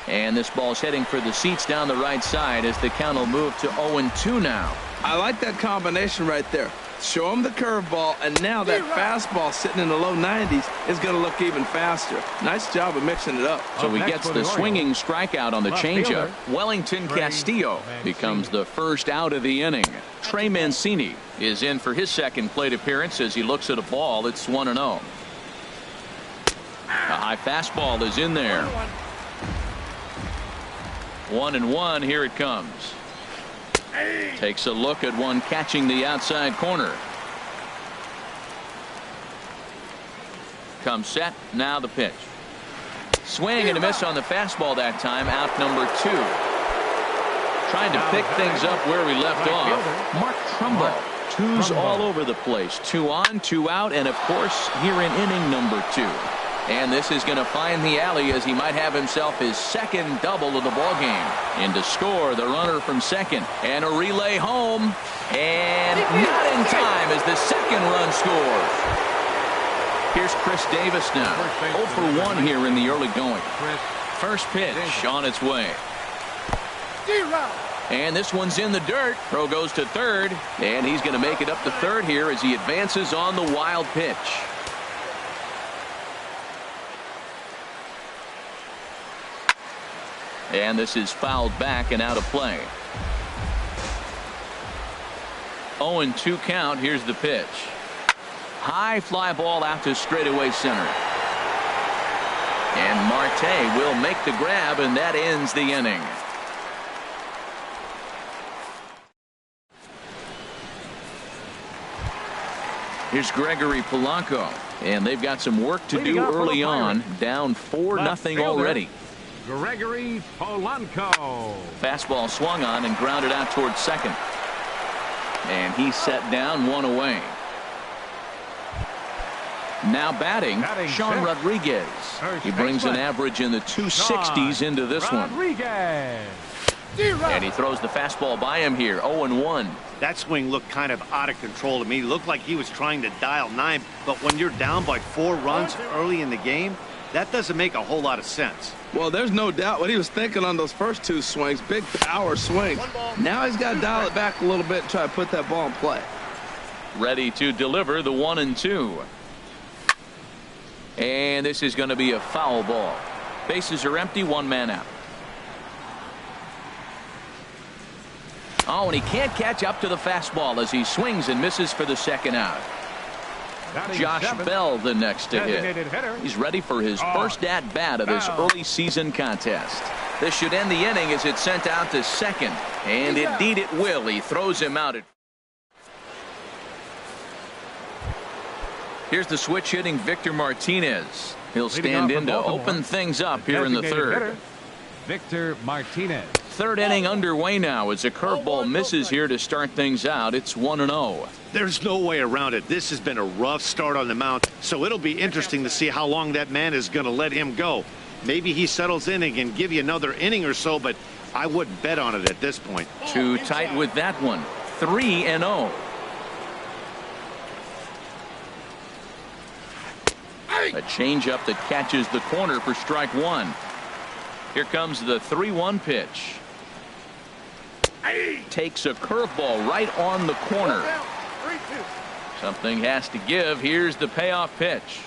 And this ball's heading for the seats down the right side as the count will move to 0-2 now. I like that combination right there. Show him the curveball, and now that fastball sitting in the low 90s is going to look even faster. Nice job of mixing it up. So he gets the swinging strikeout on the changeup. Wellington Castillo becomes the first out of the inning. Trey Mancini is in for his second plate appearance as he looks at a ball. It's 1-0. A high fastball is in there. 1-1. Here it comes. Takes a look at one catching the outside corner. Comes set. Now the pitch. Swing and a miss on the fastball that time. Out number 2. Trying to pick things up where we left off. Mark Trumbo. 2's all over the place. 2 on, 2 out, and of course here in inning number 2. And this is going to find the alley as he might have himself his second double of the ball game. In to score the runner from second, and a relay home, and not in time as the second run scores. Here's Chris Davis now. 0 for 1 here in the early going. First pitch on its way. And this one's in the dirt. Throw goes to third, and he's going to make it up to third here as he advances on the wild pitch. And this is fouled back and out of play. 0-2 count. Here's the pitch. High fly ball out to straightaway center. And Marte will make the grab, and that ends the inning. Here's Gregory Polanco, and they've got some work to do early on. Down 4-0 already. Gregory Polanco. Fastball swung on and grounded out towards second. And he set down 1 away. Now batting Sean Rodriguez. He brings an average in the 260s into this one. And he throws the fastball by him here. 0-1. That swing looked kind of out of control to me. It looked like he was trying to dial 9. But when you're down by 4 runs early in the game, that doesn't make a whole lot of sense. Well, there's no doubt what he was thinking on those first 2 swings. Big power swing. Now he's got to dial it back a little bit and try to put that ball in play. Ready to deliver the 1-2. And this is going to be a foul ball. Bases are empty. 1 man out. Oh, and he can't catch up to the fastball as he swings and misses for the second out. Josh Bell the next to hit. He's ready for his first at-bat of this early season contest. This should end the inning as it's sent out to second. And indeed it will. He throws him out. Here's the switch hitting Victor Martinez. He'll stand in to open things up here in the third. Victor Martinez. Third inning underway now as a curveball misses here to start things out. It's 1-0. There's no way around it. This has been a rough start on the mound, so it'll be interesting to see how long that man is going to let him go. Maybe he settles in and can give you another inning or so, but I wouldn't bet on it at this point. Too tight with that one. 3-0. A changeup that catches the corner for strike one. Here comes the 3-1 pitch. Takes a curveball right on the corner. Something has to give. Here's the payoff pitch.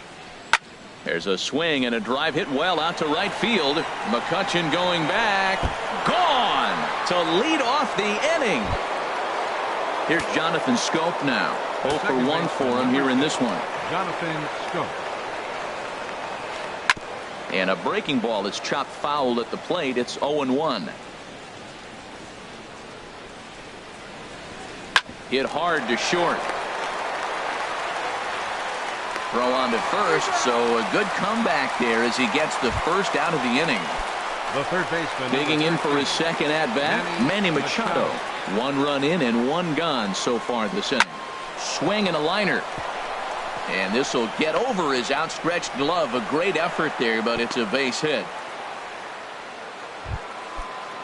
There's a swing and a drive hit well out to right field. McCutchen going back. Gone to lead off the inning. Here's Jonathan Scope now. 0 for 1 for him here in this one. Jonathan Scope. And a breaking ball is chopped foul at the plate. It's 0-1. Hit hard to short. Throw on to first, so a good comeback there as he gets the first out of the inning. The third baseman. Digging in for his second at-bat, Manny Machado. 1 run in and 1 gone so far this inning. Swing and a liner. And this will get over his outstretched glove. A great effort there, but it's a base hit.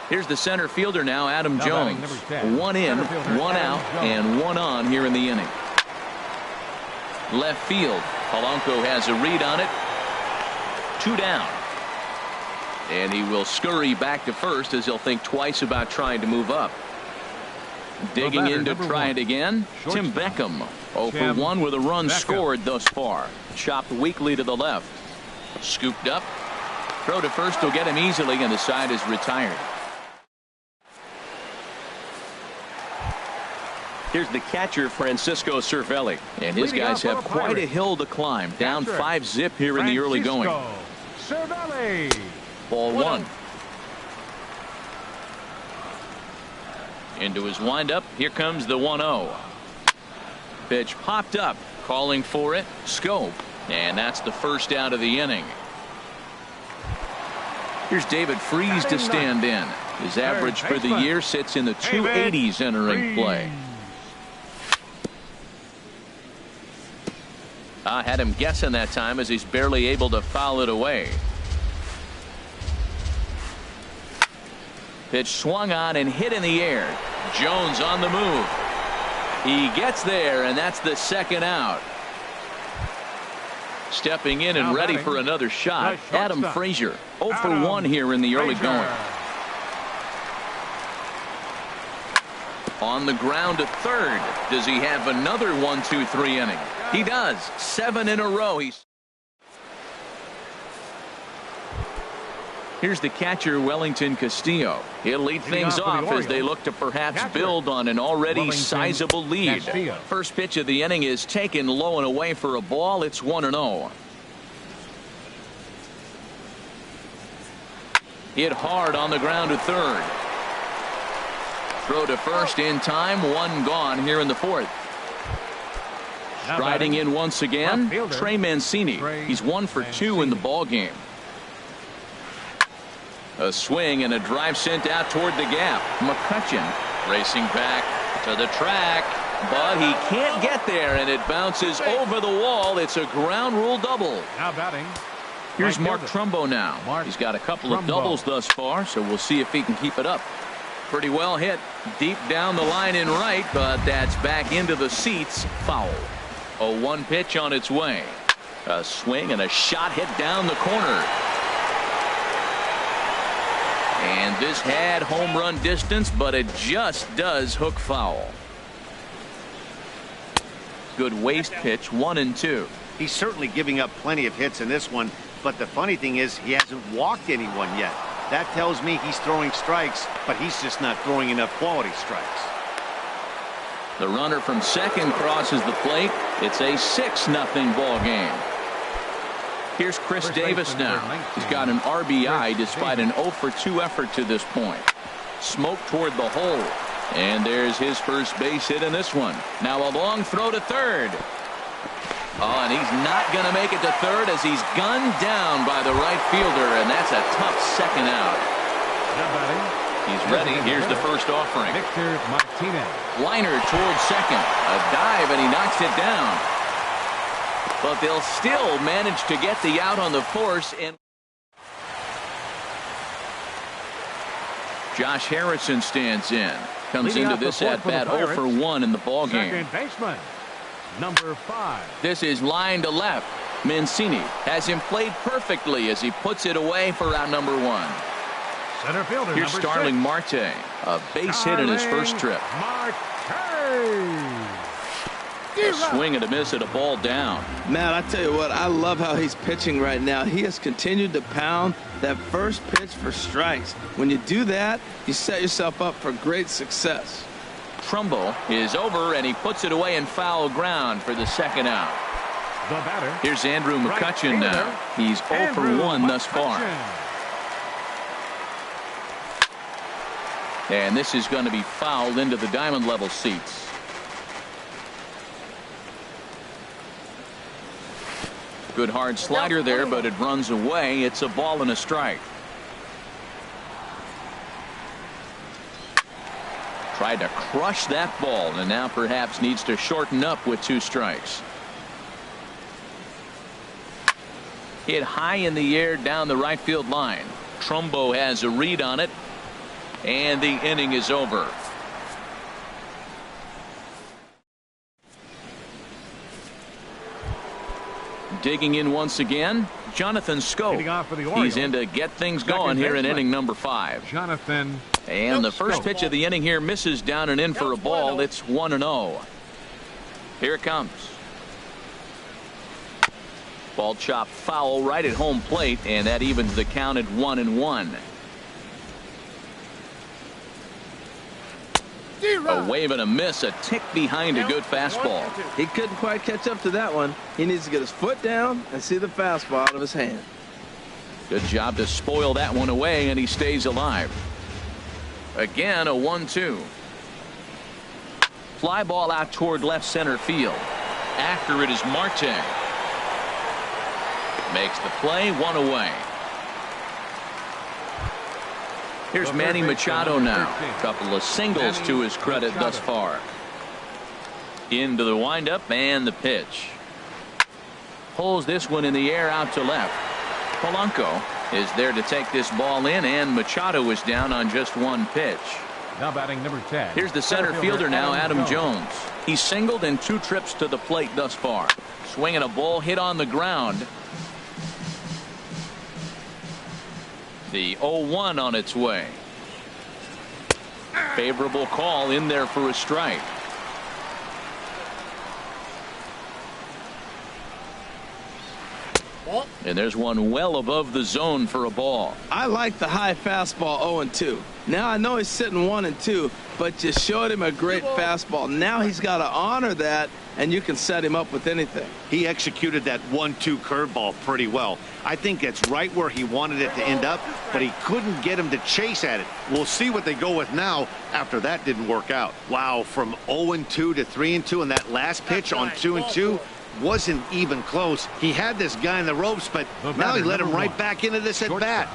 Here's the center fielder now, Adam Jones. 1 in, 1 out, and 1 on here in the inning. Left field. Polanco has a read on it. 2 down. And he will scurry back to first as he'll think twice about trying to move up. Digging in to try it again. Tim Beckham. 0 for 1 with a run scored thus far. Chopped weakly to the left. Scooped up. Throw to first will get him easily, and the side is retired. Here's the catcher, Francisco Cervelli. And his guys have quite a hill to climb. Down 5-zip here in the early going. Cervelli. Ball 1. Into his windup. Here comes the 1-0. Pitch popped up. Calling for it. Scope. And that's the first out of the inning. Here's David Freese to stand in. His average for the year sits in the 280s entering play. I had him guessing that time as he's barely able to foul it away. Pitch swung on and hit in the air. Jones on the move. He gets there, and that's the second out. Stepping in and ready for another shot, Adam Frazier. 0 for 1 here in the early going. On the ground to third. Does he have another 1-2-3 inning? He does. 7 in a row. Here's the catcher, Wellington Castillo. He'll lead things off as they look to perhaps build on an already sizable lead. First pitch of the inning is taken low and away for a ball. It's 1-0. Hit hard on the ground to third. Throw to first in time. 1 gone here in the fourth. Striding in once again, Trey Mancini. He's 1 for 2 in the ball game. A swing and a drive sent out toward the gap. McCutchen racing back to the track, but he can't get there, and it bounces over the wall. It's a ground rule double. Now batting. Here's Mark Trumbo now. He's got a couple of doubles thus far, so we'll see if he can keep it up. Pretty well hit deep down the line in right, but that's back into the seats. Foul. A 1 pitch on its way. A swing and a shot hit down the corner. And this had home run distance, but it just does hook foul. Good waist pitch, 1-2. He's certainly giving up plenty of hits in this one, but the funny thing is he hasn't walked anyone yet. That tells me he's throwing strikes, but he's just not throwing enough quality strikes. The runner from second crosses the plate. It's a 6-0 ball game. Here's Chris Davis now. He's got an RBI despite an 0-for-2 effort to this point. Smoke toward the hole. And there's his first base hit in this one. Now a long throw to third. Oh, and he's not going to make it to third as he's gunned down by the right fielder, and that's a tough second out. He's ready. Here's the first offering. Victor Martinez. Liner towards second. A dive, and he knocks it down. But they'll still manage to get the out on the force. And Josh Harrison stands in. Comes into this at-bat 0-for-1 in the ballgame. Second baseman, number 5. This is line to left. Mancini has him played perfectly as he puts it away for out number 1. Center fielder, here's number Starling 6. Marte, a base hit in his first trip. Marte. A swing and a miss at a ball down. Matt, I tell you what, I love how he's pitching right now. He has continued to pound that first pitch for strikes. When you do that, you set yourself up for great success. Trumbo is over, and he puts it away in foul ground for the second out. The batter. Here's Andrew McCutchen now. He's 0-for-1 thus far. And this is going to be fouled into the diamond level seats. Good hard slider there, but it runs away. It's a ball and a strike. Tried to crush that ball, and now perhaps needs to shorten up with 2 strikes. Hit high in the air down the right field line. Trumbo has a read on it, and the inning is over. Digging in once again, Jonathan Scope. He's in to get things going here in inning number 5. Jonathan. And the first pitch of the inning here misses down and in for a ball. It's 1-0. Here it comes. Ball chopped foul right at home plate, and that evens the count at 1-1. A wave and a miss, a tick behind a good fastball. He couldn't quite catch up to that one. He needs to get his foot down and see the fastball out of his hand. Good job to spoil that one away, and he stays alive. Again, a 1-2. Fly ball out toward left center field. After it is Marte. Makes the play, 1 away. Here's Manny Machado now. A couple of singles to his credit thus far. Into the windup and the pitch. Pulls this one in the air out to left. Polanco is there to take this ball in, and Machado is down on just 1 pitch. Now batting number 10. Here's the center fielder now, Adam Jones. He's singled in 2 trips to the plate thus far. Swinging a ball hit on the ground. The 0-1 on its way. Favorable call in there for a strike. And there's one well above the zone for a ball. I like the high fastball 0-2. Now I know he's sitting 1-2, but you showed him a great fastball. Now he's got to honor that, and you can set him up with anything. He executed that 1-2 curveball pretty well. I think it's right where he wanted it to end up, but he couldn't get him to chase at it. We'll see what they go with now after that didn't work out. Wow, from 0-2 to 3-2, and that last pitch on 2-2 wasn't even close. He had this guy in the ropes, but now he let him right back into this at bat.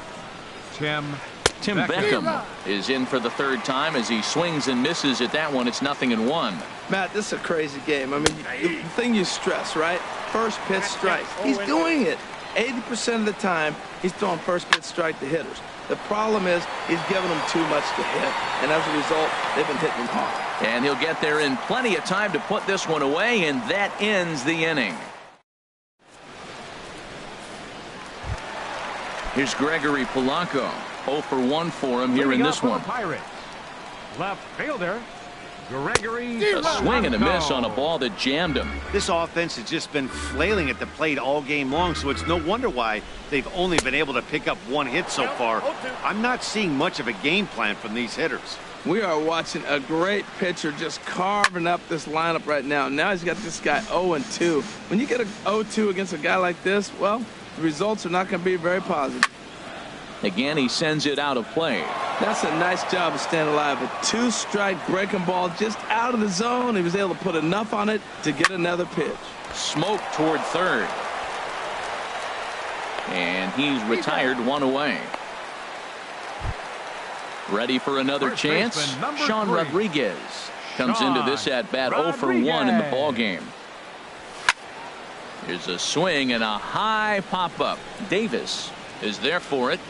Tim Beckham is in for the 3rd time as he swings and misses at that one. It's 0-1. Matt, this is a crazy game. I mean, the thing you stress, right? First pitch strike. He's doing it. 80% of the time, he's throwing first pitch strike to hitters. The problem is he's giving them too much to hit, and as a result, they've been hitting him hard. And he'll get there in plenty of time to put this one away, and that ends the inning. Here's Gregory Polanco. 0-for-1 for him here in this one. Pirates. Left fielder Gregory. A swing and a miss on a ball that jammed him. This offense has just been flailing at the plate all game long, so it's no wonder why they've only been able to pick up 1 hit so far. I'm not seeing much of a game plan from these hitters. We are watching a great pitcher just carving up this lineup right now. Now he's got this guy 0-2. When you get a 0-2 against a guy like this, well, the results are not going to be very positive. Again, he sends it out of play. That's a nice job of staying alive. A 2-strike breaking ball just out of the zone. He was able to put enough on it to get another pitch. Smoke toward third. And he's retired, 1 away. Ready for another chance. Sean Rodriguez comes into this at bat 0 for 1 in the ball game. Here's a swing and a high pop up. Davis is there for it,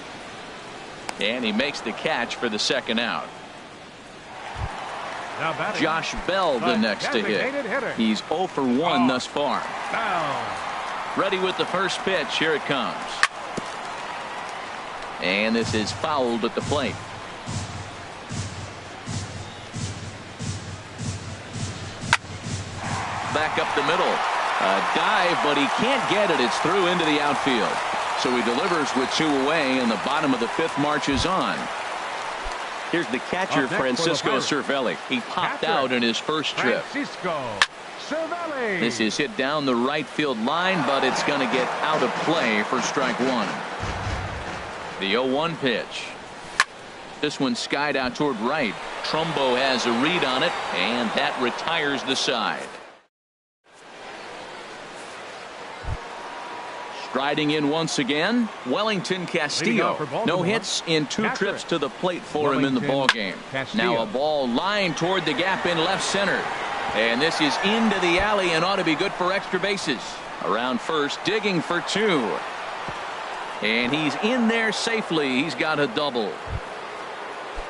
and he makes the catch for the second out. Josh Bell the next to hit. He's 0 for 1 thus far. Ready with the first pitch. Here it comes, and this is fouled at the plate. Back up the middle. A dive, but he can't get it. It's through into the outfield. So he delivers with 2 away, and the bottom of the 5th marches on. Here's the catcher, Francisco Cervelli. He popped out in his first trip. This is hit down the right field line, but it's going to get out of play for strike 1. The 0-1 pitch. This one skied out toward right. Trumbo has a read on it, and that retires the side. Striding in once again, Wellington Castillo. No hits in 2 trips to the plate for him in the ball game. Now a ball lined toward the gap in left center. And this is into the alley and ought to be good for extra bases. Around first, digging for 2. And he's in there safely. He's got a double.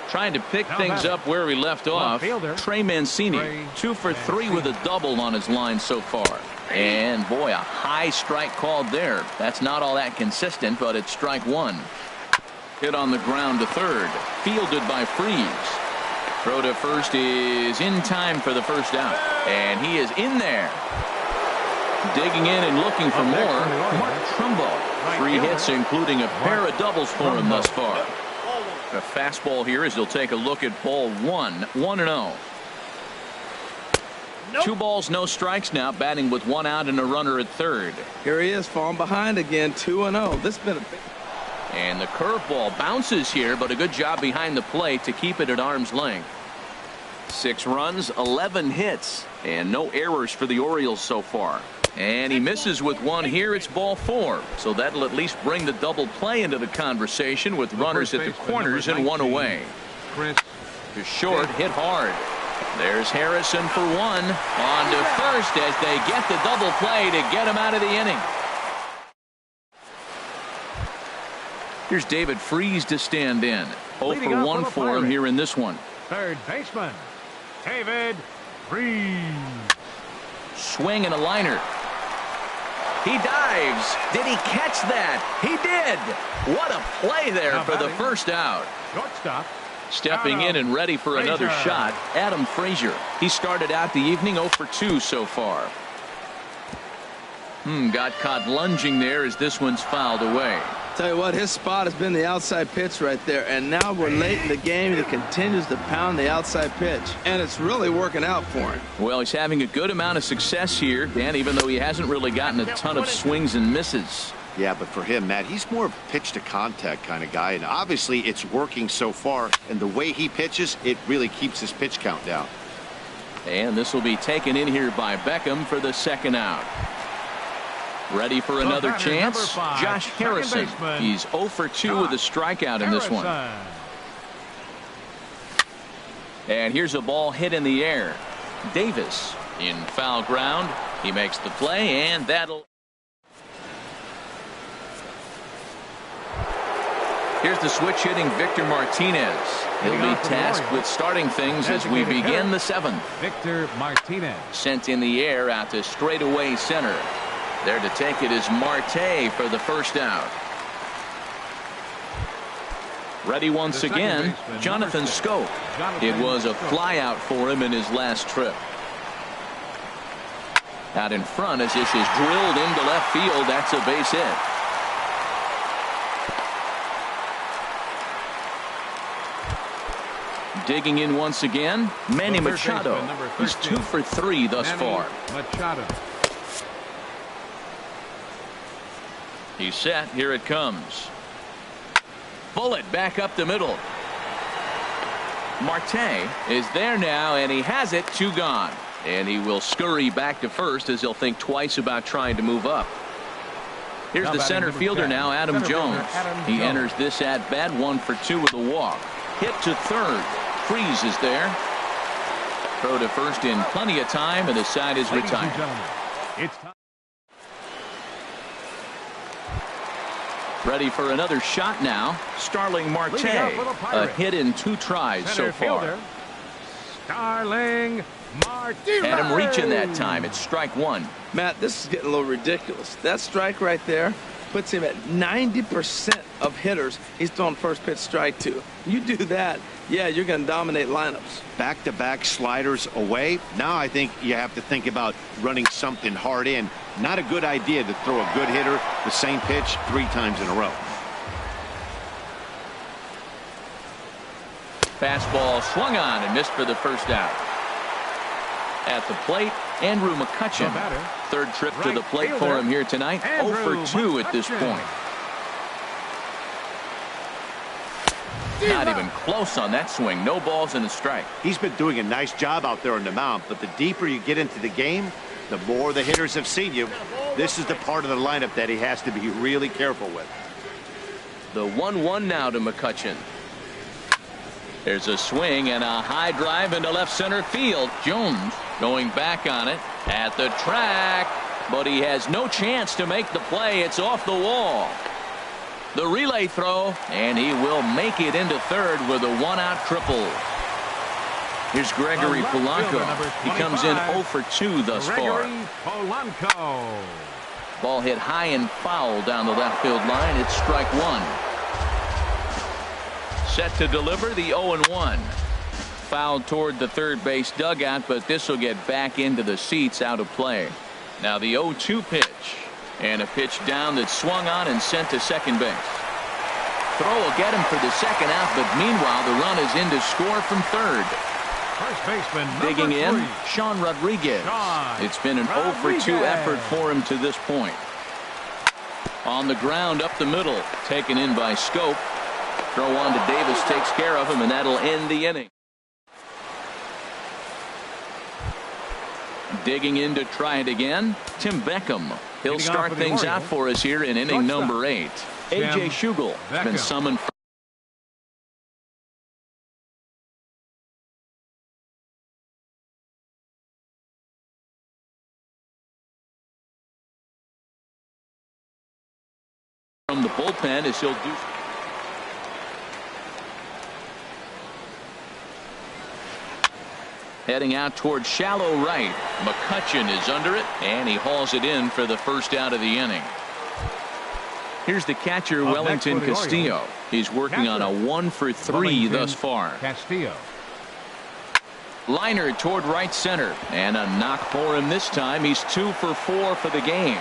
Trying to pick things up where he left off. Trey Mancini, 2 for 3 with a double on his line so far. And boy, a high strike called there. That's not all that consistent, but it's strike 1. Hit on the ground to third. Fielded by Freeze. Throw to first is in time for the first out. And he is in there. Digging in and looking for more. Mark Trumbo. 3 hits, including a pair of doubles for him thus far. A fastball here as he'll take a look at ball 1. 1-0. 2 balls, no strikes now, batting with 1 out and a runner at third. Here he is, falling behind again, 2-0. This has been a big... And the curveball bounces here, but a good job behind the plate to keep it at arm's length. 6 runs, 11 hits, and no errors for the Orioles so far. And he misses with 1 here. It's ball 4. So that'll at least bring the double play into the conversation with runners at the corners and 1 away. To short, hit hard. There's Harrison for 1. On to first as they get the double play to get him out of the inning. Here's David Freeze to stand in. 0 for 1 for him here in this one. Third baseman, David Freeze. Swing and a liner. He dives. Did he catch that? He did. What a play there for the first out. Shortstop. Stepping in and ready for another shot, Adam Frazier. He started out the evening 0 for 2 so far. Got caught lunging there as this one's fouled away. Tell you what, his spot has been the outside pitch right there, and now we're late in the game. He continues to pound the outside pitch, and it's really working out for him. Well, he's having a good amount of success here, Dan, even though he hasn't really gotten a ton of swings and misses. Yeah, but for him, Matt, he's more of a pitch to contact kind of guy, and obviously it's working so far, and the way he pitches, it really keeps his pitch count down. And this will be taken in here by Beckham for the second out. Ready for another chance? Josh Harrison. He's 0 for 2 with a strikeout in this one. And here's a ball hit in the air. Davis in foul ground. He makes the play, and that'll... Here's the switch hitting Victor Martinez. He'll be tasked with starting things as we begin the 7th. Victor Martinez. Sent in the air out to straightaway center. There to take it is Marte for the first out. Ready once again, Jonathan Schoop. It was a flyout for him in his last trip. Out in front as this is drilled into left field. That's a base hit. Digging in once again, Manny Machado. He's 2 for 3 thus far. Machado. He's set. Here it comes. Bullet back up the middle. Marte is there now, and he has it. 2 gone. And he will scurry back to first as he'll think twice about trying to move up. Here's the center fielder now, Adam Jones. He enters this at bat 1 for 2 with a walk. Hit to third. Freeze is there. Throw to first in plenty of time, and the side is retired. It's time. Ready for another shot now. Starling Marte. A hit in 2 tries so far. Starling Marte. Had him reaching that time. It's strike 1. Matt, this is getting a little ridiculous. That strike right there puts him at 90% of hitters he's throwing first pitch strike to. You do that, yeah, you're going to dominate lineups. Back-to-back sliders away. Now I think you have to think about running something hard in. Not a good idea to throw a good hitter the same pitch 3 times in a row. Fastball swung on and missed for the first out. At the plate, Andrew McCutchen. Third trip to the plate for him here tonight. 0 for 2 at this point. Not even close on that swing. No balls and a strike. He's been doing a nice job out there on the mound, but the deeper you get into the game, the more the hitters have seen you. This is the part of the lineup that he has to be really careful with. The 1-1 now to McCutchen. There's a swing and a high drive into left center field. Jones going back on it at the track, but he has no chance to make the play. It's off the wall. The relay throw, and he will make it into third with a 1-out triple. Here's Gregory Polanco. He comes in 0 for 2 thus far. Polanco. Ball hit high and foul down the left field line. It's strike 1. Set to deliver the 0-1. Fouled toward the third base dugout, but this will get back into the seats, out of play. Now the 0-2 pitch. And a pitch down that swung on and sent to second base. Throw will get him for the second out, but meanwhile the run is in to score from third. First baseman Digging in, 3. Sean Rodriguez. It's been an 0 for 2 effort for him to this point. On the ground up the middle, taken in by Scope. Throw on to Davis takes care of him, and that'll end the inning. Digging in to try it again, Tim Beckham. He'll start things out for us here in inning number 8. A.J. Schugel has been summoned from the bullpen as he'll do. Heading out towards shallow right. McCutchen is under it, and he hauls it in for the first out of the inning. Here's the catcher, Wellington Castillo. He's working on a 1 for 3 thus far. Castillo. Liner toward right center, and a knock for him this time. He's 2 for 4 for the game.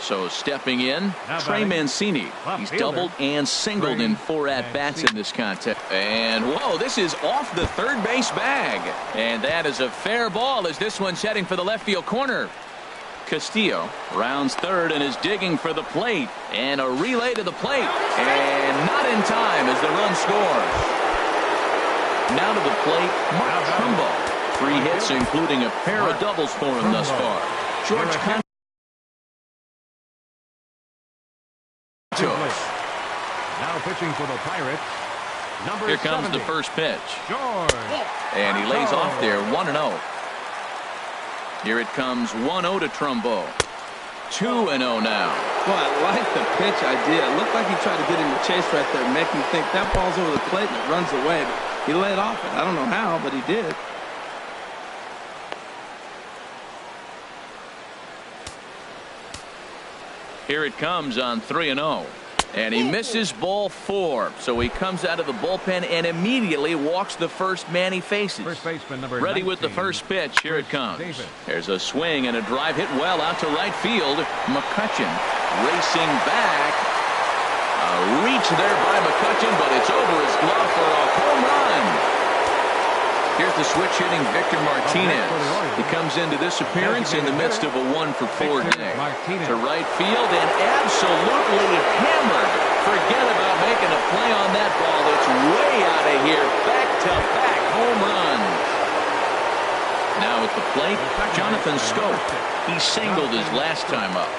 So stepping in, Trey Mancini. He's doubled and singled in 4 at-bats in this contest. And, whoa, this is off the third base bag. And that is a fair ball as this one's heading for the left field corner. Castillo rounds third and is digging for the plate. And a relay to the plate. And not in time as the run scores. Now to the plate, Mark Trumbo. 3 hits, including a pair of doubles for him thus far. George Now pitching for the Pirates. Here comes 70. The first pitch. George. And he lays off there 1-0. Here it comes 1-0 to Trumbo. 2-0 now. Well, I like the pitch idea. It looked like he tried to get him to chase right there, make him think that ball's over the plate and it runs away. But he laid off it. I don't know how, but he did. Here it comes on 3-0. And he misses ball 4. So he comes out of the bullpen and immediately walks the first man he faces. First baseman number Ready 19. With the first pitch. Here it comes. Davis. There's a swing and a drive hit well out to right field. McCutchen racing back. A reach there by McCutchen, but it's over his glove for a home run. Here's the switch hitting Victor Martinez. He comes into this appearance in the midst of a 1-for-4 day. To right field and absolutely hammered. Forget about making a play on that ball. It's way out of here. Back-to-back home runs. Now at the plate, Jonathan Scope. He singled his last time up.